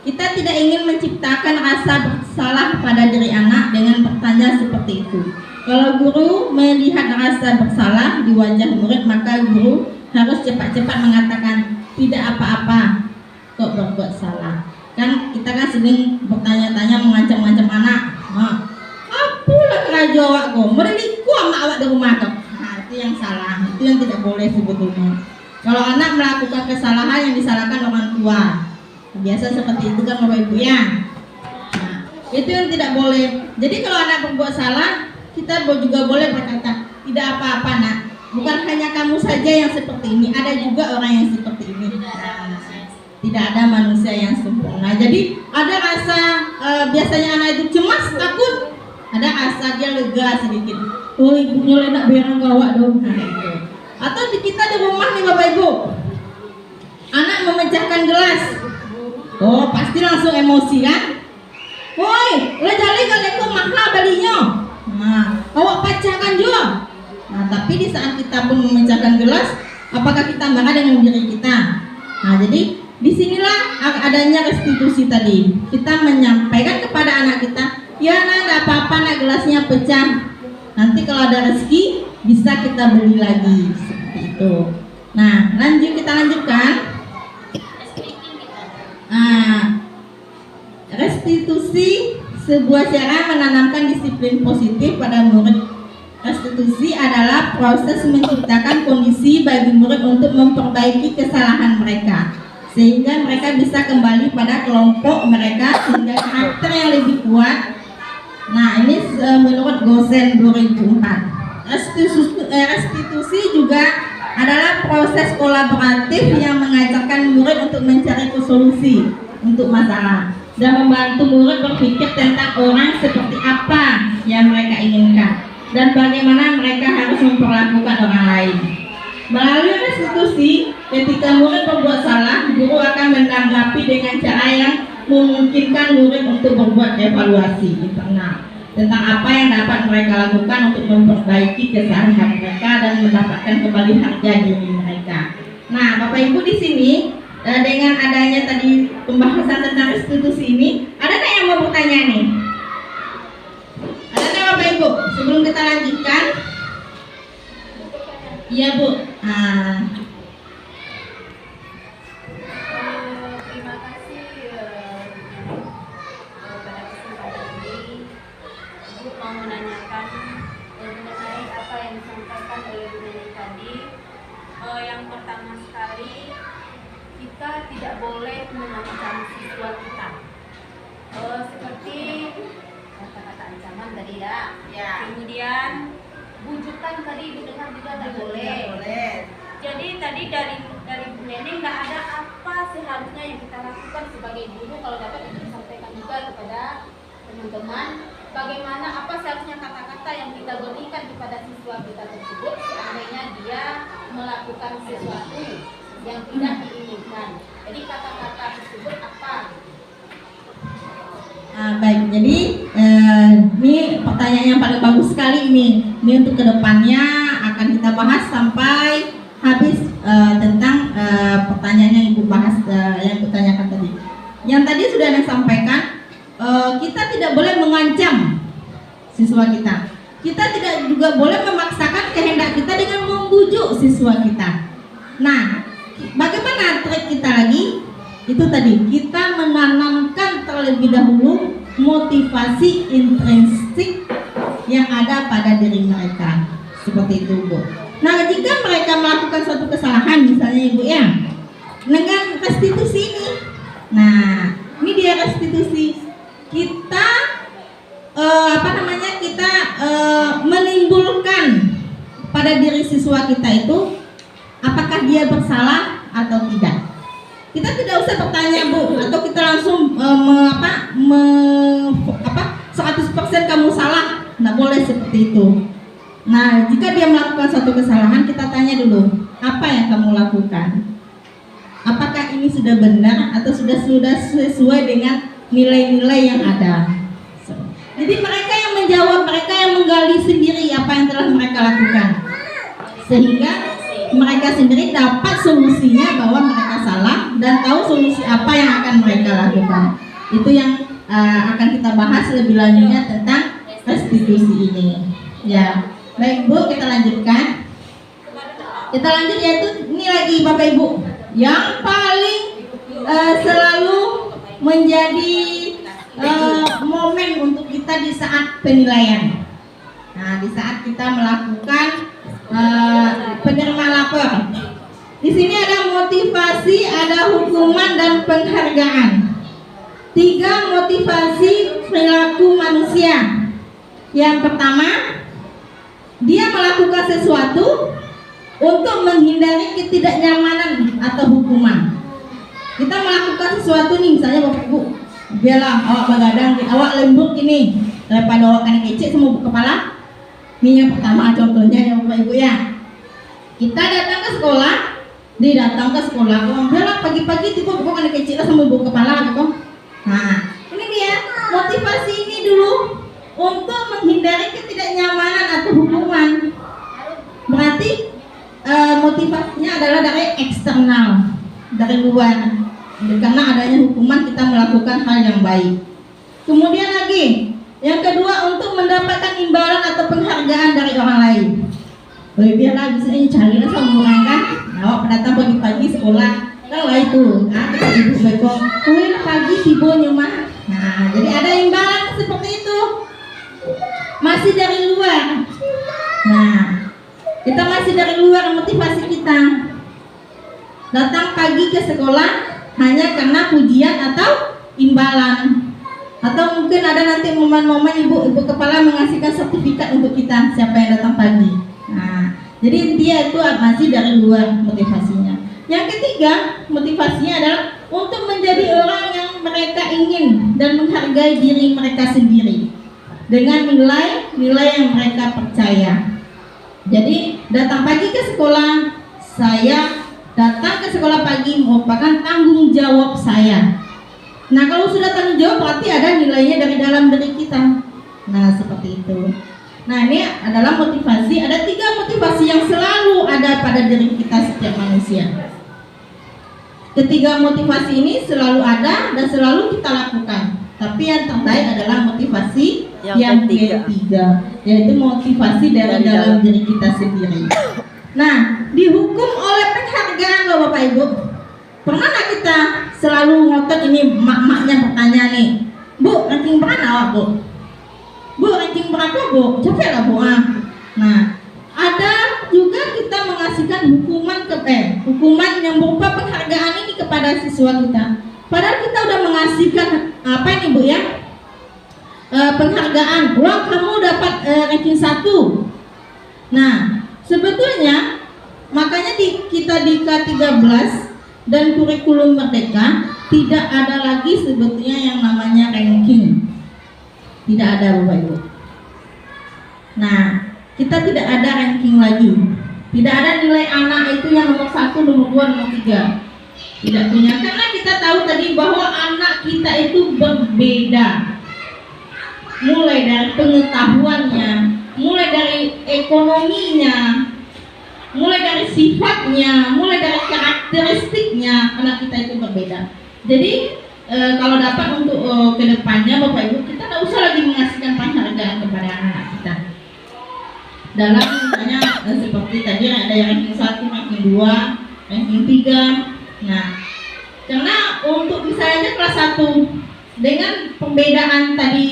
Kita tidak ingin menciptakan rasa bersalah pada diri anak dengan bertanya seperti itu. Kalau guru melihat rasa bersalah di wajah murid, maka guru harus cepat-cepat mengatakan, tidak apa-apa kok berbuat salah. Kan kita kan sering bertanya-tanya, mengancam-ancam anak. Apalah kerajo awakku, mereliku sama awak di rumah kau. Nah, itu yang salah, itu yang tidak boleh sebetulnya. Kalau anak melakukan kesalahan yang disalahkan orang tua, biasa seperti itu kan Bapak Ibu ya. Nah, itu yang tidak boleh. Jadi kalau anak berbuat salah, kita juga boleh berkata, tidak apa-apa nak, bukan hanya kamu saja yang seperti ini, ada juga orang yang seperti ini. Nah, tidak ada manusia yang sempurna. Jadi ada rasa biasanya anak itu cemas, takut, ada rasa dia lega sedikit. Oh, ibunya lenak berang gawak dong. Nah, itu. Atau kita di rumah nih Bapak Ibu, anak memecahkan gelas. Oh, pasti langsung emosi kan? Woi, lejali kaliku mahal balinya. Nah, awak pecahkan juga. Nah, tapi di saat kita pun memecahkan gelas, apakah kita marah dengan diri kita? Nah, jadi disinilah adanya restitusi tadi. Kita menyampaikan kepada anak kita, ya nak, tidak apa-apa nak, gelasnya pecah. Nanti kalau ada rezeki bisa kita beli lagi, seperti itu. Nah, kita lanjutkan. Restitusi sebuah cara menanamkan disiplin positif pada murid. Restitusi adalah proses menciptakan kondisi bagi murid untuk memperbaiki kesalahan mereka, sehingga mereka bisa kembali pada kelompok mereka sehingga karakter yang lebih kuat. Nah, ini menurut Gosen 2004. Restitusi juga adalah proses kolaboratif yang mengajarkan murid untuk mencari solusi untuk masalah. dan membantu murid berpikir tentang orang seperti apa yang mereka inginkan dan bagaimana mereka harus memperlakukan orang lain. Melalui restitusi, ketika murid berbuat salah, guru akan menanggapi dengan cara yang memungkinkan murid untuk berbuat evaluasi internal tentang apa yang dapat mereka lakukan untuk memperbaiki kesalahan mereka dan mendapatkan kembali harga diri mereka. Nah, Bapak Ibu di sini dengan adanya tadi pembahasan tentang restitusi ini, ada nggak yang mau bertanya nih? Ada nggak Bapak Ibu? Sebelum kita lanjutkan, iya Bu. Terima kasih pada kesempatan ini. Ibu mau menanyakan mengenai apa yang disampaikan oleh Bu Nenek tadi. Yang pertama sekali, kita tidak boleh mengancam siswa kita. Seperti kata-kata ancaman tadi ya. Kemudian bujukan tadi Ibu dengar juga tidak boleh. Jadi tadi dari Bu Nenek nggak ada apa seharusnya yang kita lakukan sebagai guru, kalau dapat itu disampaikan juga kepada teman-teman. Bagaimana apa seharusnya kata-kata yang kita berikan kepada siswa kita tersebut seandainya dia melakukan sesuatu yang tidak diinginkan. Jadi kata-kata tersebut apa? Baik, jadi ini pertanyaan yang paling bagus sekali ini. Ini untuk kedepannya akan kita bahas sampai habis tentang pertanyaan yang Ibu bahas, yang Ibu tanyakan tadi. Yang tadi sudah Anda sampaikan, kita tidak boleh mengancam siswa kita. Kita tidak juga boleh memaksakan kehendak kita dengan membujuk siswa kita. Nah, bagaimana trik kita lagi? Itu tadi, kita menanamkan terlebih dahulu motivasi intrinsik yang ada pada diri mereka. Seperti itu, Bu. Nah, jika mereka melakukan suatu kesalahan, misalnya Ibu ya, dengan restitusi ini. Nah, ini dia restitusi. Kita kita menimbulkan pada diri siswa kita itu apakah dia bersalah atau tidak. Kita tidak usah bertanya, Bu, atau kita langsung 100% kamu salah. Nggak boleh seperti itu. Nah, jika dia melakukan suatu kesalahan, kita tanya dulu, apa yang kamu lakukan? Apakah ini sudah benar atau sudah sesuai dengan nilai-nilai yang ada? Jadi mereka yang menjawab, mereka yang menggali sendiri apa yang telah mereka lakukan, sehingga mereka sendiri dapat solusinya bahwa mereka salah dan tahu solusi apa yang akan mereka lakukan. Itu yang akan kita bahas lebih lanjutnya tentang restitusi ini. Ya, baik Bu, kita lanjutkan. Kita lanjut, yaitu ini lagi Bapak Ibu yang paling selalu menjadi momen untuk kita di saat penilaian. Nah, di saat kita melakukan penerima lapor. Di sini ada motivasi, ada hukuman dan penghargaan. 3 motivasi perilaku manusia. Yang pertama, dia melakukan sesuatu untuk menghindari ketidaknyamanan atau hukuman. Kita melakukan sesuatu nih, misalnya Bapak Ibu, biarlah awak begadang, awak lembut ini daripada awak kan kecil semua kepala. Ini yang pertama contohnya ya Bapak Ibu ya. Kita datang ke sekolah, biarlah pagi-pagi tiba bukan kan kecil sama ibu kepala gitu. Nah, ini dia motivasi ini dulu untuk menghindari ketidaknyamanan atau hukuman. Berarti motivasinya adalah dari eksternal, dari luar. Karena adanya hukuman kita melakukan hal yang baik. Kemudian lagi, yang kedua untuk mendapatkan imbalan atau penghargaan dari orang lain. Biarlah bisa carilah sama orang kan. Awak datang pagi-pagi sekolah, kalau itu, ibu bekok, pagi tibonya mah. Nah, jadi ada imbalan seperti itu. Masih dari luar. Nah, kita masih dari luar motivasi kita. Datang pagi ke sekolah hanya karena pujian atau imbalan. Atau mungkin ada nanti momen-momen ibu kepala mengasihkan sertifikat untuk kita siapa yang datang pagi. Nah, jadi dia itu masih dari luar motivasinya. Yang ketiga, motivasinya adalah untuk menjadi orang yang mereka ingin dan menghargai diri mereka sendiri dengan nilai-nilai yang mereka percaya. Jadi datang pagi ke sekolah, saya datang ke sekolah pagi merupakan tanggung jawab saya. Nah, kalau sudah tanggung jawab berarti ada nilainya dari dalam diri kita. Nah, seperti itu. Nah, ini adalah motivasi. Ada 3 motivasi yang selalu ada pada diri kita setiap manusia. Ketiga motivasi ini selalu ada dan selalu kita lakukan. Tapi yang terbaik adalah motivasi yang ketiga, yaitu motivasi dari dalam diri kita sendiri. Nah, dihukum oleh penghargaan loh Bapak Ibu. Pernah nggak kita selalu ngotot ini mak-maknya bertanya nih, Bu, ranking berapa awak Bu? Bu, ranking berapa Bu? Capek lah Bu. Nah, ada juga kita mengasihkan hukuman yang berupa penghargaan ini kepada siswa kita. Padahal kita udah mengasihkan apa ini Bu ya? Penghargaan. Wah, kamu dapat ranking 1. Nah, sebetulnya makanya kita di K13 dan kurikulum Merdeka tidak ada lagi sebetulnya yang namanya ranking. Tidak ada Bapak Ibu. Nah, kita tidak ada ranking lagi. Tidak ada nilai anak itu yang nomor 1, nomor 2, nomor 3. Tidak punya, karena kita tahu tadi bahwa anak kita itu berbeda. Mulai dari pengetahuannya, mulai dari ekonominya, mulai dari sifatnya, mulai dari karakteristiknya, anak kita itu berbeda. Jadi kalau dapat untuk kedepannya Bapak Ibu, kita tidak usah lagi mengasihkan penghargaan kepada anak kita. Dalam misalnya seperti tadi ada yang ranking 1, ranking 2, ranking 3. Nah, karena untuk misalnya kelas 1 dengan perbedaan tadi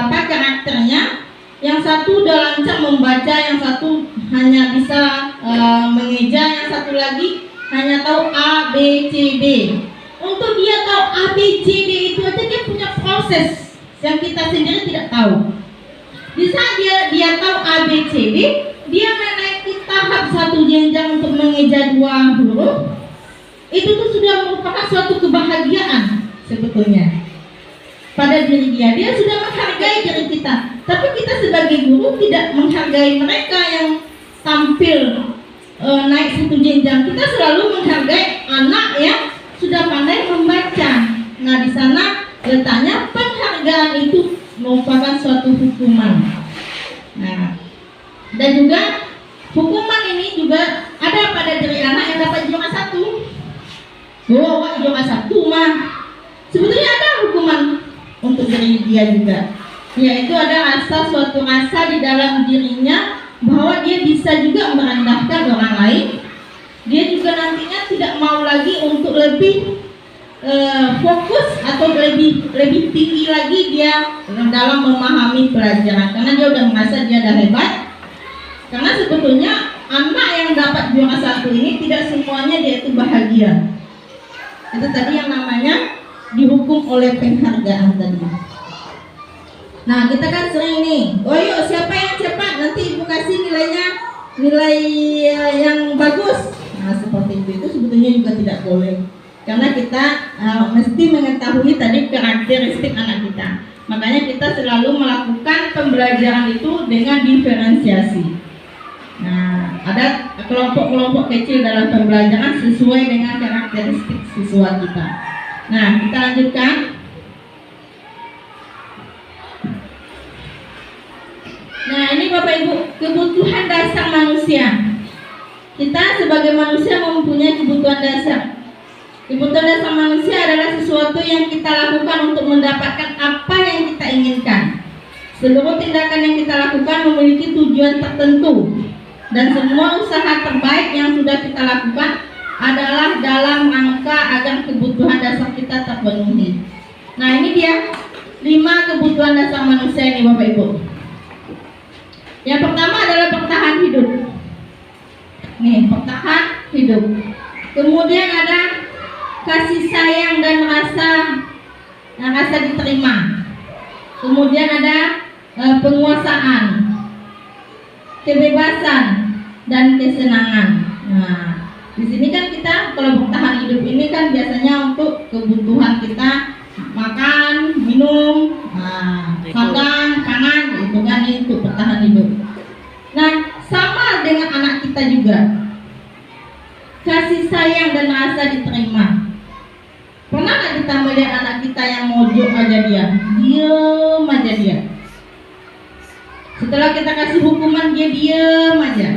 karakternya, yang satu udah lancar membaca, yang satu hanya bisa mengeja, yang satu lagi hanya tahu A, B, C, D. Untuk dia tahu A, B, C, D itu aja dia punya proses yang kita sendiri tidak tahu. Di saat dia tahu A, B, C, D, dia menaiki tahap 1 jenjang untuk mengeja 2 huruf. Itu tuh sudah merupakan suatu kebahagiaan sebetulnya pada diri dia. Dia sudah menghargai diri kita. Tapi kita sebagai guru tidak menghargai mereka yang tampil naik 1 jenjang. Kita selalu menghargai anak yang sudah pandai membaca. Nah, di sana letaknya penghargaan itu merupakan suatu hukuman. Nah, dan juga hukuman ini juga ada pada diri anak yang dapat juara 1. Wah, juara 1 mah sebetulnya ada hukuman untuk diri dia juga, yaitu ada suatu rasa di dalam dirinya bahwa dia bisa juga merendahkan orang lain. Dia juga nantinya tidak mau lagi untuk lebih fokus atau lebih tinggi lagi dia dalam memahami pelajaran, karena dia udah merasa dia udah hebat. Karena sebetulnya anak yang dapat juara 1 ini tidak semuanya dia itu bahagia. Itu tadi yang namanya dihukum oleh penghargaan tadi. Nah, kita kan sering nih, oh yuk siapa yang cepat nanti ibu kasih nilai yang bagus. Nah, seperti itu sebetulnya juga tidak boleh, karena kita mesti mengetahui tadi karakteristik anak kita. Makanya kita selalu melakukan pembelajaran itu dengan diferensiasi. Nah, ada kelompok-kelompok kecil dalam pembelajaran sesuai dengan karakteristik siswa kita. Nah, kita lanjutkan. Nah, ini Bapak Ibu, kebutuhan dasar manusia. Kita sebagai manusia mempunyai kebutuhan dasar. Kebutuhan dasar manusia adalah sesuatu yang kita lakukan untuk mendapatkan apa yang kita inginkan. Seluruh tindakan yang kita lakukan memiliki tujuan tertentu. Dan semua usaha terbaik yang sudah kita lakukan adalah dalam rangka agar kebutuhan dasar kita terpenuhi. Nah, ini dia 5 kebutuhan dasar manusia ini Bapak Ibu. Yang pertama adalah bertahan hidup. Nih, bertahan hidup. Kemudian ada kasih sayang dan rasa diterima. Kemudian ada penguasaan, kebebasan dan kesenangan. Nah, Di sini kan kita kalau bertahan hidup ini kan biasanya untuk kebutuhan kita makan, minum, makan, pangan, itu kan untuk bertahan hidup. Nah, sama dengan anak kita juga. Kasih sayang dan rasa diterima. Pernah nggak kita melihat anak kita yang mojok aja dia, diem aja dia. Setelah kita kasih hukuman dia diem aja.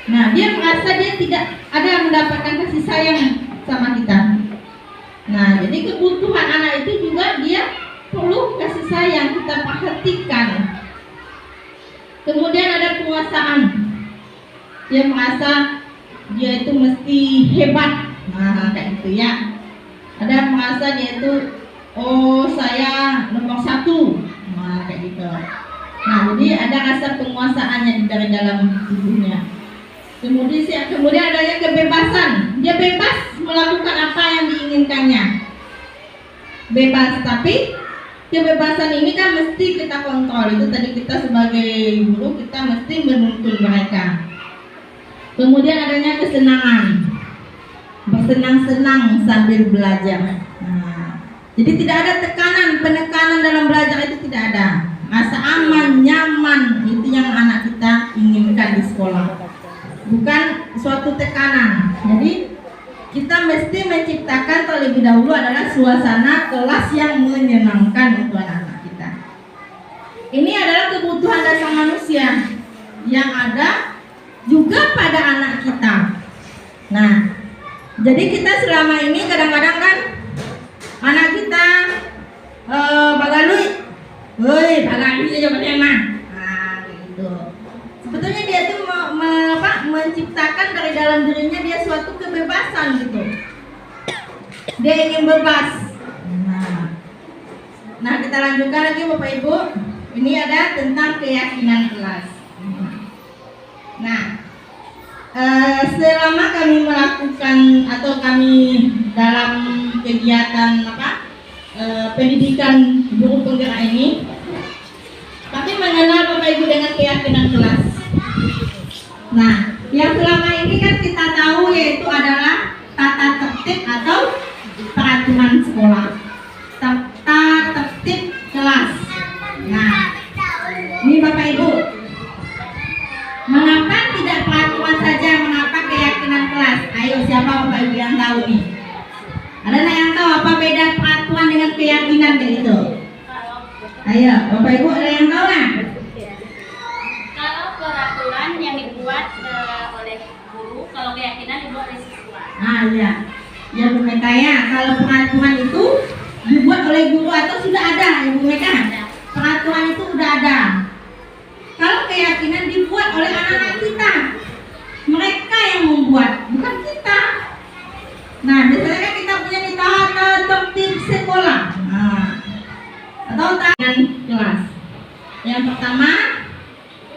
Nah, dia merasa dia tidak ada mendapatkan kasih sayang sama kita. Nah, jadi kebutuhan anak itu juga dia perlu kasih sayang, kita perhatikan. Kemudian ada penguasaan. Dia merasa dia itu mesti hebat. Nah, kayak gitu ya. Ada merasa dia itu, oh saya nomor 1. Nah, kayak gitu. Nah, jadi ada rasa penguasaannya dari dalam tubuhnya. Kemudian adanya kebebasan. Dia bebas melakukan apa yang diinginkannya. Bebas, tapi kebebasan ini kan mesti kita kontrol. Itu tadi kita sebagai guru kita mesti menuntun mereka. Kemudian adanya kesenangan. Bersenang-senang sambil belajar. Nah, jadi tidak ada penekanan dalam belajar itu tidak ada. Rasa aman, nyaman itu yang anak kita inginkan di sekolah. Bukan suatu tekanan. Jadi kita mesti menciptakan terlebih dahulu adalah suasana kelas yang menyenangkan untuk anak-anak kita. Ini adalah kebutuhan dasar manusia yang ada juga pada anak kita. Nah, jadi kita selama ini kadang-kadang kan anak kita bagalui, woi bagalui aja bagaimana? Nah, gitu. Sebetulnya dia tuh menciptakan dari dalam dirinya dia suatu kebebasan gitu. Dia ingin bebas. Nah, kita lanjutkan lagi Bapak Ibu. Ini ada tentang keyakinan kelas. Nah, selama kami melakukan atau kami dalam kegiatan pendidikan guru penggerak ini, kami mengenal Bapak Ibu dengan keyakinan kelas. Nah, yang selama ini kan kita tahu yaitu adalah tata tertib atau peraturan sekolah, tata tertib kelas. Nah, ini Bapak Ibu, mengapa tidak peraturan saja, mengapa keyakinan kelas? Ayo, siapa Bapak Ibu yang tahu nih? Ada yang tahu apa beda peraturan dengan keyakinan begitu? Ayo, Bapak Ibu ada yang tahu nggak? Kalau peraturan yang dibuat oleh guru, kalau keyakinan dibuat oleh siswa. Iya. Ya Bu Meka ya, kalau peraturan itu dibuat oleh guru atau sudah ada ya Bu Meka? Peraturan itu sudah ada. Kalau keyakinan dibuat oleh anak-anak kita, mereka yang membuat, bukan kita. Nah, biasanya kan kita punya di tata tertib sekolah, atau tahanan kelas. Yang pertama,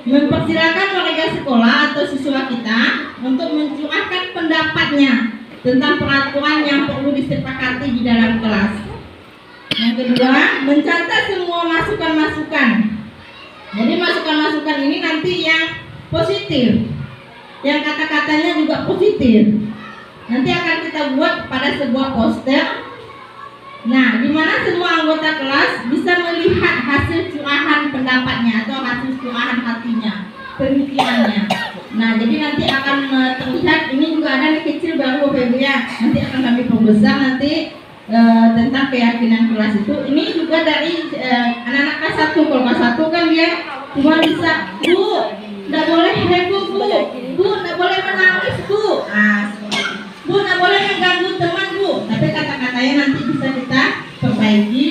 mempersilakan warga sekolah atau siswa kita untuk mencurahkan pendapatnya tentang peraturan yang perlu disepakati di dalam kelas. Yang kedua, mencatat semua masukan-masukan. Jadi masukan-masukan ini nanti yang positif, yang kata-katanya juga positif. Nanti akan kita buat pada sebuah poster. Nah, di mana semua anggota kelas bisa melihat hasil curahan pendapatnya atau hasil curahan hatinya, pemikirannya. Nah, jadi nanti akan terlihat. Ini juga ada di kecil baru Bapak Ibu ya. Nanti akan kami perbesar nanti tentang keyakinan kelas itu. Ini juga dari anak-anak kelas 1. Kalau kelas 1 kan dia cuma bisa, Bu, tidak boleh heboh Bu, tidak boleh menangis Bu. Bu, tidak boleh mengganggu teman Bu. Tapi kata-katanya nanti bisa kita perbaiki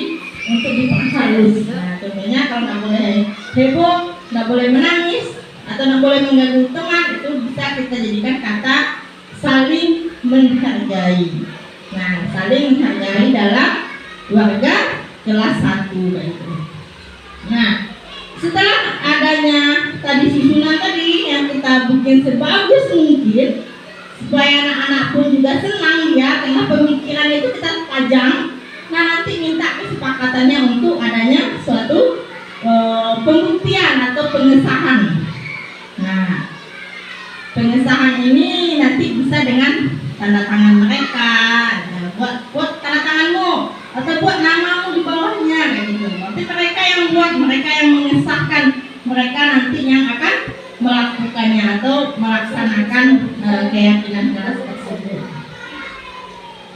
untuk diperhalus. Nah, contohnya kalau tidak boleh heboh, tidak boleh menangis, atau tidak boleh mengganggu teman, itu bisa kita jadikan kata saling menghargai. Nah, saling menghargai dalam warga kelas 1 itu. Nah, setelah adanya tadi susunan tadi yang kita bikin sebagus mungkin supaya anak-anak pun juga senang ya, karena pemikiran itu kita tajam. Nah, nanti minta kesepakatannya untuk adanya suatu pembuktian atau pengesahan. Nah, pengesahan ini nanti bisa dengan tanda tangan mereka. Nah, buat tanda tanganmu atau buat namamu di bawahnya kayak gitu. Nanti mereka yang buat, mereka yang mengesahkan, mereka nanti yang akan melakukannya atau melaksanakan keyakinan kelas tersebut.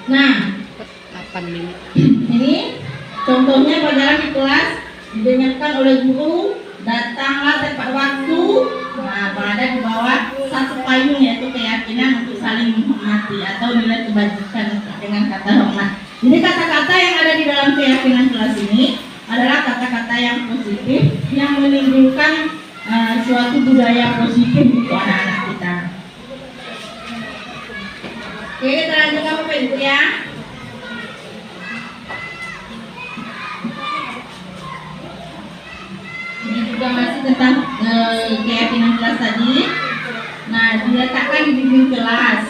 Nah, ini contohnya pelajaran di kelas didengarkan oleh guru, datanglah tepat waktu. Nah, berada di bawah satu payung yaitu keyakinan untuk saling menghormati atau nilai kebajikan dengan kata hormat. Jadi kata-kata yang ada di dalam keyakinan kelas ini adalah kata-kata yang positif yang menimbulkan suatu budaya positif untuk anak-anak kita. Oke, kita lanjutkan Bapak Ibu ya. Ini juga masih tentang keyakinan kelas tadi. Nah, diletakkan di dinding kelas.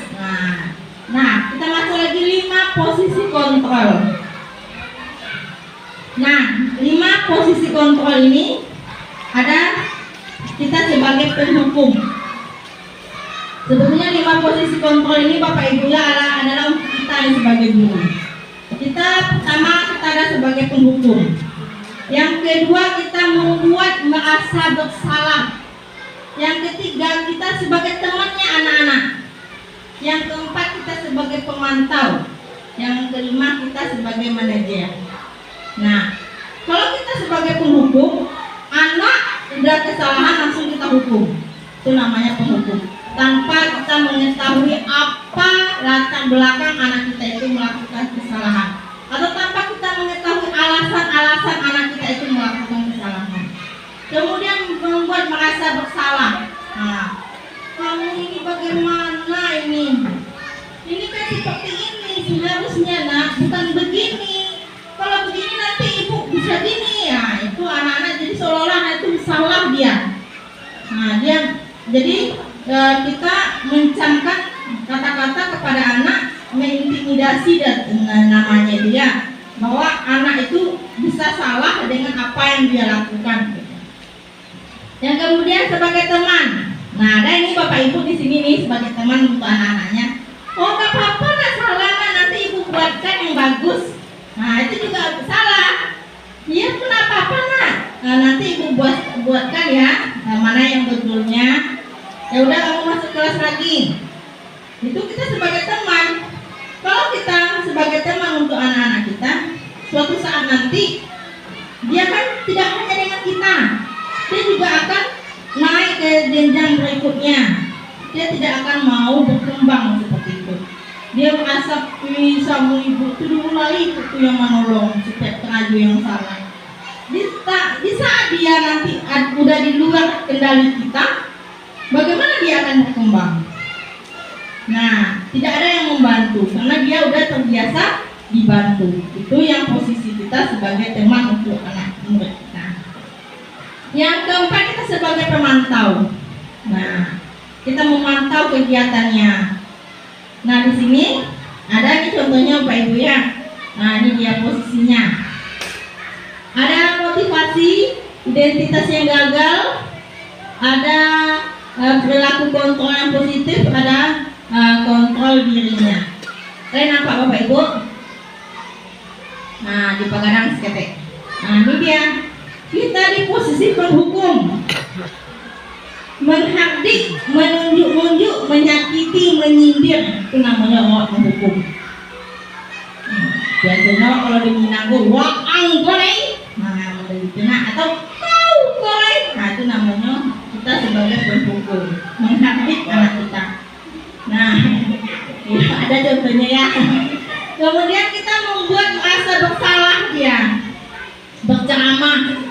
Nah, kita masuk lagi 5 posisi kontrol. Nah, 5 posisi kontrol ini ada kita sebagai penghukum. Sebetulnya 5 posisi kontrol ini Bapak Ibu adalah untuk kita sebagai guru. Kita pertama kita ada sebagai penghukum. Yang kedua kita membuat merasa bersalah. Yang ketiga kita sebagai temannya anak-anak. Yang keempat kita sebagai pemantau. Yang kelima kita sebagai manajer. Nah, kalau kita sebagai penghukum, anak udah kesalahan langsung kita hukum. Itu namanya penghukum. Tanpa kita mengetahui apa latar belakang anak kita itu melakukan kesalahan, atau tanpa kita mengetahui alasan-alasan anak kita itu melakukan kesalahan. Kemudian membuat merasa bersalah. Nah, kamu ini bagaimana ini? Ini kan seperti ini seharusnya, nak, bukan begini. Kalau begini nanti ibu bisa gini ya. Itu anak-anak jadi seolah-olah itu salah dia. Nah, dia jadi kita mencamkan kata-kata kepada anak, mengintimidasi dan namanya dia, bahwa anak itu bisa salah dengan apa yang dia lakukan. Yang kemudian sebagai teman. Nah, ada ini Bapak Ibu di sini nih sebagai teman untuk anak-anaknya. Oh, gak apa-apa, nak salah, nak, nanti ibu buatkan yang bagus. Nah, itu juga salah. Iya, pun apa-apa, nak. Nah, nanti ibu buatkan ya, mana yang betulnya. Ya udah, kamu masuk kelas lagi. Itu kita sebagai teman. Kalau kita sebagai teman untuk anak-anak kita, suatu saat nanti dia kan tidak hanya dengan kita, dia juga akan naik ke jenjang berikutnya. Dia tidak akan mau berkembang seperti itu. Dia merasa bisa ibu itu dulu lagi itu yang menolong supaya teraju yang salah. Di saat dia nanti udah di luar kendali kita, bagaimana dia akan berkembang? Nah, tidak ada yang membantu karena dia udah terbiasa dibantu. Itu yang posisi kita sebagai teman untuk anak murid kita. Yang keempat kita sebagai pemantau. Nah, kita memantau kegiatannya. Nah, di sini ada nih contohnya Bapak Ibu ya. Nah, ini dia posisinya. Ada motivasi, identitas yang gagal, ada perilaku kontrol yang positif, ada kontrol dirinya. Kalian nampak Bapak Ibu? Nah, di Pagadang seketek. Nah, ini dia. Kita di posisi penghukum, menghardik, menunjuk-nunjuk, menyakiti, menyindir. Itu namanya orang menghukum. Biasanya kalau di Minanggo, waang goreng. Nah, begitu. Nah, atau kau goreng. Nah, itu namanya kita sebagai penghukum, menghardik anak kita. Nah, ya, ada contohnya ya. Kemudian kita membuat merasa bersalah dia, berceramah.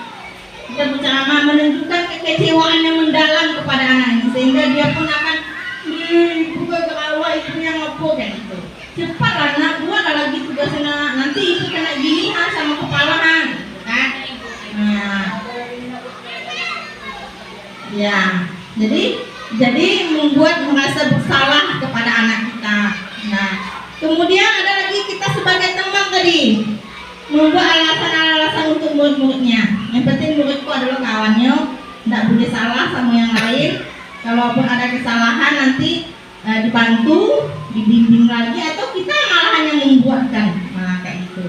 Kita berceramah menunjukkan kekecewaan yang mendalam kepada anaknya, sehingga dia pun akan bukan kerawa ibunya ngopo kayak gitu. Cepatlah nak, buatlah lagi tugasnya, nanti ibu kena gini sama kepala gitu kan. Nah, ya, jadi membuat merasa bersalah kepada anak kita. Nah, kemudian ada lagi kita sebagai teman tadi, membuat alasan-alasan untuk murid-muridnya. Yang penting muridku adalah kawannya, tidak boleh salah sama yang lain. Kalaupun ada kesalahan nanti dibantu, dibimbing lagi, atau kita malah hanya membuatkan, malah kayak gitu.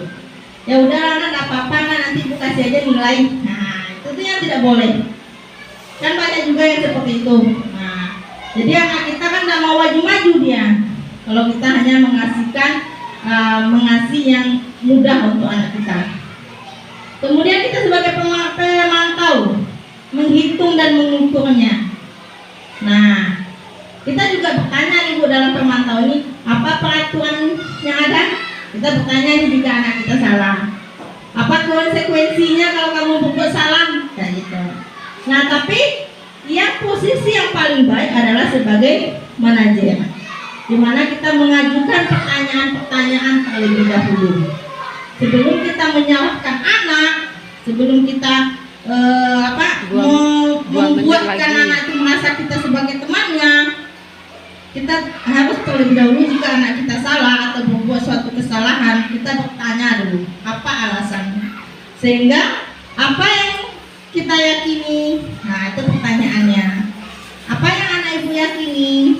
Ya udah anak, nggak apa-apa, nanti ibu kasih aja nilai. Nah itu tuh yang tidak boleh. Kan banyak juga yang seperti itu. Nah jadi anak kita kan nggak mau maju-maju dia. Kalau kita hanya mengasih yang mudah untuk anak kita. Kemudian kita sebagai pemantau menghitung dan mengukurnya. Nah, kita juga bertanya nih Bu dalam pemantau ini, apa peraturan yang ada? Kita bertanya nih jika anak kita salah. Apa konsekuensinya kalau kamu berbuat salah? Kayak gitu. Nah, tapi yang posisi yang paling baik adalah sebagai manajer, di mana kita mengajukan pertanyaan-pertanyaan terlebih dahulu. Sebelum kita menyalahkan anak, sebelum kita membuatkan anak itu merasa kita sebagai temannya, kita harus terlebih dahulu jika anak kita salah atau membuat suatu kesalahan, kita bertanya dulu apa alasannya, sehingga apa yang kita yakini, nah itu pertanyaannya, apa yang anak ibu yakini,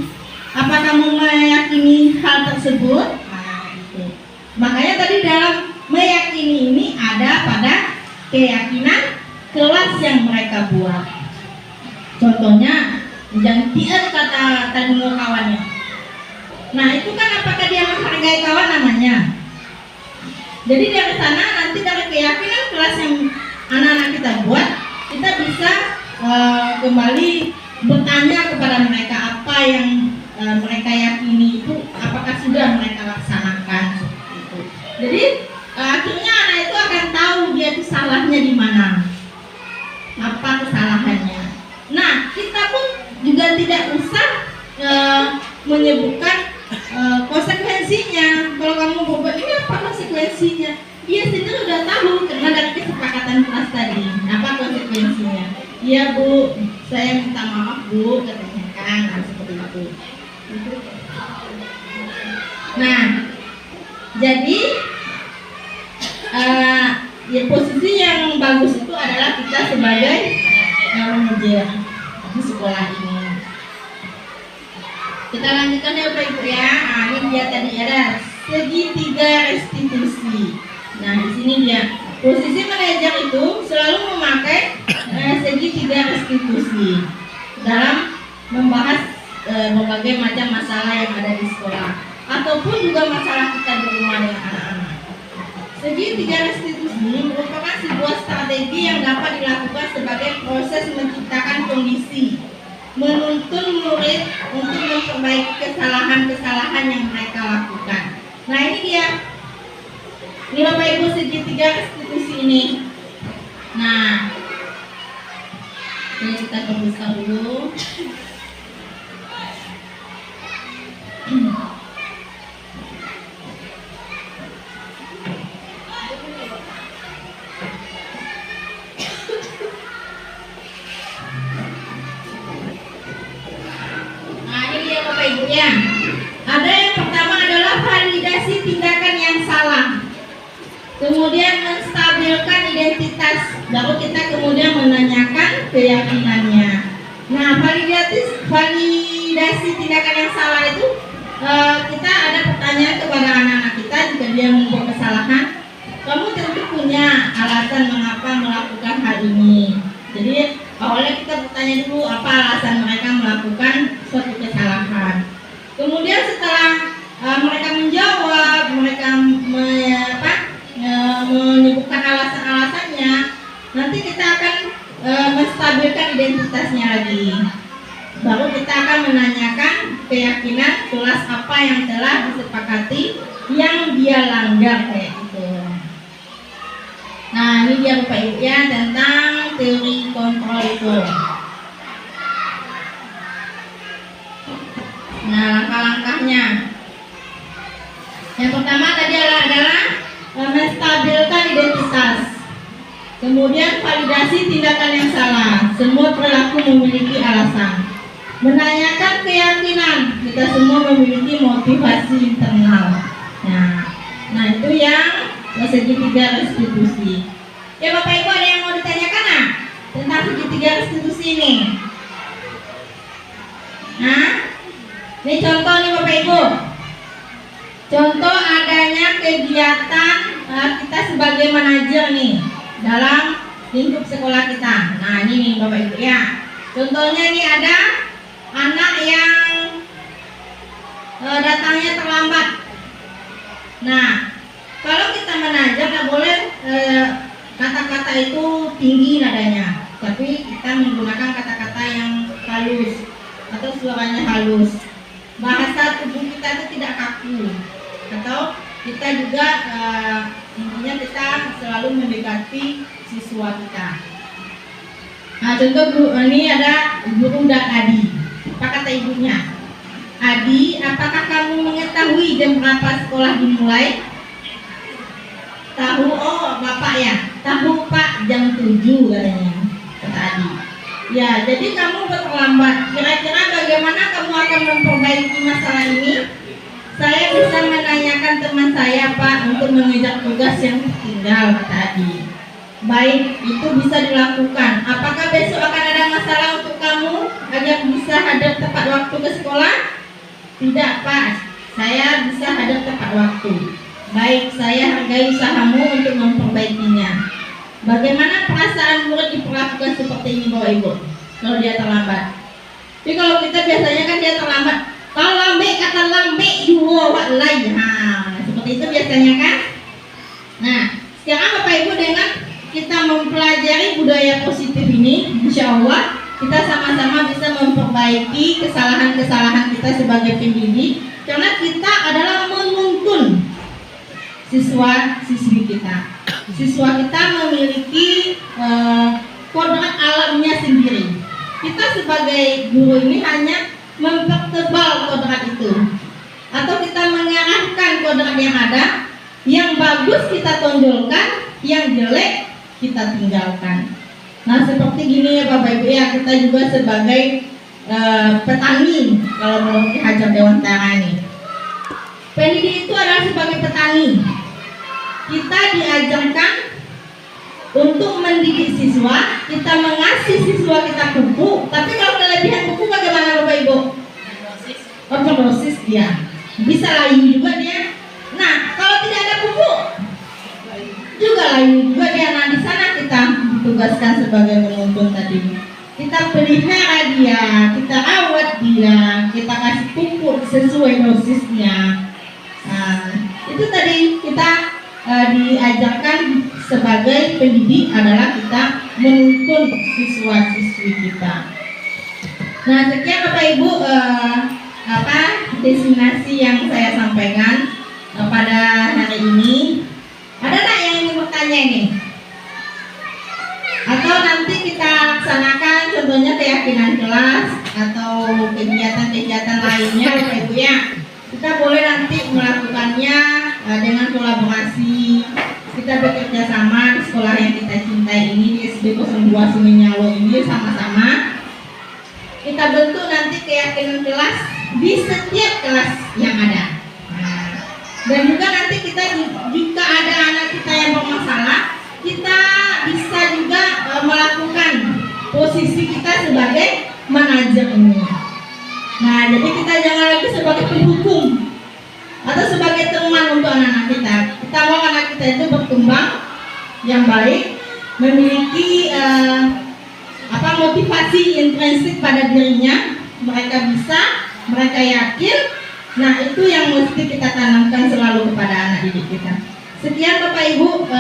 apa kamu meyakini hal tersebut? Nah itu, makanya tadi dalam meyakini ini ada pada keyakinan kelas yang mereka buat. Contohnya jangan PR kata tadi kawannya. Nah itu kan apakah dia menghargai kawan namanya. Jadi dari sana nanti dari keyakinan kelas yang anak-anak kita buat, kita bisa kembali bertanya kepada mereka apa yang mereka yakini itu apakah sudah mereka laksanakan. Gitu. Jadi akhirnya anak itu akan tahu dia itu salahnya di mana, apa kesalahannya. Nah kita pun juga tidak usah menyebutkan konsekuensinya. Kalau kamu berbuat ini apa konsekuensinya, dia sendiri sudah tahu karena dari kesepakatan kelas tadi apa konsekuensinya. Iya Bu, saya minta maaf Bu, katanya kan seperti itu. Nah jadi ya posisi yang bagus itu adalah kita sebagai manajer di sekolah ini. Kita lanjutkan ya Bapak Ibu ya. Nah, ini dia tadi ada segitiga restitusi. Nah di sini dia posisi manajer itu selalu memakai segitiga restitusi dalam membahas berbagai macam masalah yang ada di sekolah ataupun juga masalah kita di rumah dengan anak-anak. Segitiga restitusi merupakan sebuah strategi yang dapat dilakukan sebagai proses menciptakan kondisi, menuntun murid untuk memperbaiki kesalahan-kesalahan yang mereka lakukan. Nah ini dia, ini Bapak Ibu segitiga restitusi ini. Nah, ini kita perbesar dulu. Ya, ada yang pertama adalah validasi tindakan yang salah, kemudian menstabilkan identitas, baru kita kemudian menanyakan keyakinannya. Nah, validasi tindakan yang salah itu kita ada pertanyaan kepada anak-anak kita jika dia membuat kesalahan. Kamu tentu punya alasan mengapa melakukan hal ini. Jadi awalnya kita bertanya dulu apa alasan mereka melakukan suatu kesalahan. Kemudian setelah mereka menjawab, mereka menyebutkan alasan-alasannya, nanti kita akan menstabilkan identitasnya lagi. Baru kita akan menanyakan keyakinan kelas apa yang telah disepakati yang dia langgar kayak gitu. Nah ini dia Bapak Ibu ya tentang teori kontrol itu. Nah langkah-langkahnya, yang pertama tadi adalah menstabilkan identitas, kemudian validasi tindakan yang salah, semua perilaku memiliki alasan, menanyakan keyakinan, kita semua memiliki motivasi internal. Nah itu yang segitiga restitusi. Ya Bapak Ibu ada yang mau ditanyakan tentang segitiga restitusi ini? Nah Ini contoh nih Bapak Ibu. Contoh adanya kegiatan kita sebagai manajer nih dalam lingkup sekolah kita. Nah ini nih Bapak Ibu ya. Contohnya nih ada anak yang datangnya terlambat. Nah kalau kita manajer nggak boleh kata-kata itu tinggi nadanya, tapi kita menggunakan kata-kata yang halus atau suaranya halus. Bahasa tubuh kita itu tidak kaku, atau kita juga intinya kita selalu mendekati siswa kita. Nah contoh ini ada guru dan Adi. Apa kata ibunya? Adi, apakah kamu mengetahui jam berapa sekolah dimulai? Tahu, oh bapak ya. Tahu pak, jam 7 katanya, kata Adi. Ya, jadi kamu terlambat. Kira-kira bagaimana kamu akan memperbaiki masalah ini? Saya bisa menanyakan teman saya pak untuk mengejar tugas yang tertinggal, kata Adi. Baik, itu bisa dilakukan. Apakah besok akan ada masalah untuk kamu agar bisa hadir tepat waktu ke sekolah? Tidak pak, saya bisa hadir tepat waktu. Baik, saya hargai usahamu untuk memperbaikinya. Bagaimana perasaan murid diperlakukan seperti ini Bapak Ibu? Kalau dia terlambat. Jadi kalau kita biasanya kan dia terlambat. Kalau lambe kata lambe juwo wak lain. Nah, seperti itu biasanya kan. Nah, sekarang Bapak Ibu dengan kita mempelajari budaya positif ini, insya Allah kita sama-sama bisa memperbaiki kesalahan-kesalahan kita sebagai pendidik, karena kita adalah menuntun siswa-siswi kita. Siswa kita memiliki kodrat alamnya sendiri. Kita sebagai guru ini hanya mempertebal kodrat itu, atau kita mengarahkan kodrat yang ada. Yang bagus kita tonjolkan, yang jelek kita tinggalkan. Nah seperti gini ya Bapak Ibu ya, kita juga sebagai petani, kalau menurut Ki Hajar Dewantara ini, pendidik itu adalah sebagai petani. Kita diajarkan untuk mendidik siswa, kita mengasih siswa kita pupuk. Tapi kalau kelebihan pupuk bagaimana Bapak Ibu? Overdosis dia, bisa layu juga dia. Nah kalau tidak ada pupuk juga layu juga dia. Nah di sana kita ditugaskan sebagai menuntun tadi. Kita pelihara dia, kita rawat dia, kita kasih pupuk sesuai dosisnya. Nah itu tadi kita diajarkan sebagai pendidik adalah kita menuntun siswa-siswi kita. Nah sekian Bapak Ibu destinasi yang saya sampaikan pada hari ini. Ada nggak yang ingin bertanya ini? Atau nanti kita laksanakan contohnya keyakinan kelas atau kegiatan-kegiatan lainnya Bapak Ibu ya. Kita boleh nanti melakukannya dengan kolaborasi. Kita bekerja sama di sekolah yang kita cintai ini, di SD 02 Sungai ini sama-sama. Kita bentuk nanti keyakinan kelas di setiap kelas yang ada. Dan juga nanti kita jika ada anak kita yang bermasalah, kita bisa juga melakukan posisi kita sebagai manajer ini. Nah, jadi kita jangan lagi sebagai penghukum atau sebagai teman untuk anak-anak kita. Kita mau anak kita itu berkembang yang baik, memiliki motivasi intrinsik pada dirinya, mereka bisa, mereka yakin. Nah, itu yang mesti kita tanamkan selalu kepada anak didik kita. Sekian Bapak Ibu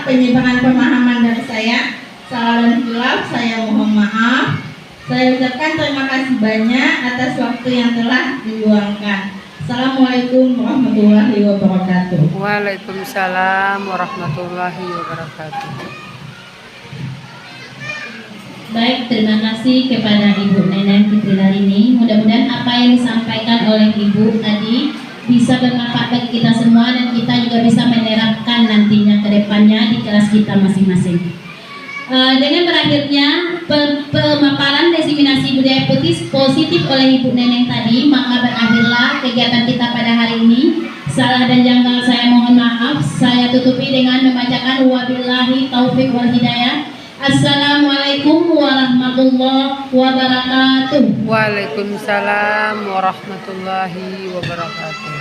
penyebaran pemahaman dari saya. Salah dan hilaf saya mohon maaf. Saya ucapkan terima kasih banyak atas waktu yang telah diluangkan. Assalamualaikum warahmatullahi wabarakatuh. Waalaikumsalam warahmatullahi wabarakatuh. Baik, terima kasih kepada Ibu Neneng Fitrilarini. Mudah-mudahan apa yang disampaikan oleh Ibu tadi bisa bermanfaat bagi kita semua dan kita juga bisa menerapkan nantinya ke depannya di kelas kita masing-masing. Dengan berakhirnya pemaparan diseminasi budaya positif oleh Ibu Neneng tadi, maka berakhirlah kegiatan kita pada hari ini. Salah dan janggal saya mohon maaf. Saya tutupi dengan membacakan wabillahi taufik wal hidayah. Assalamualaikum warahmatullahi wabarakatuh. Waalaikumsalam warahmatullahi wabarakatuh.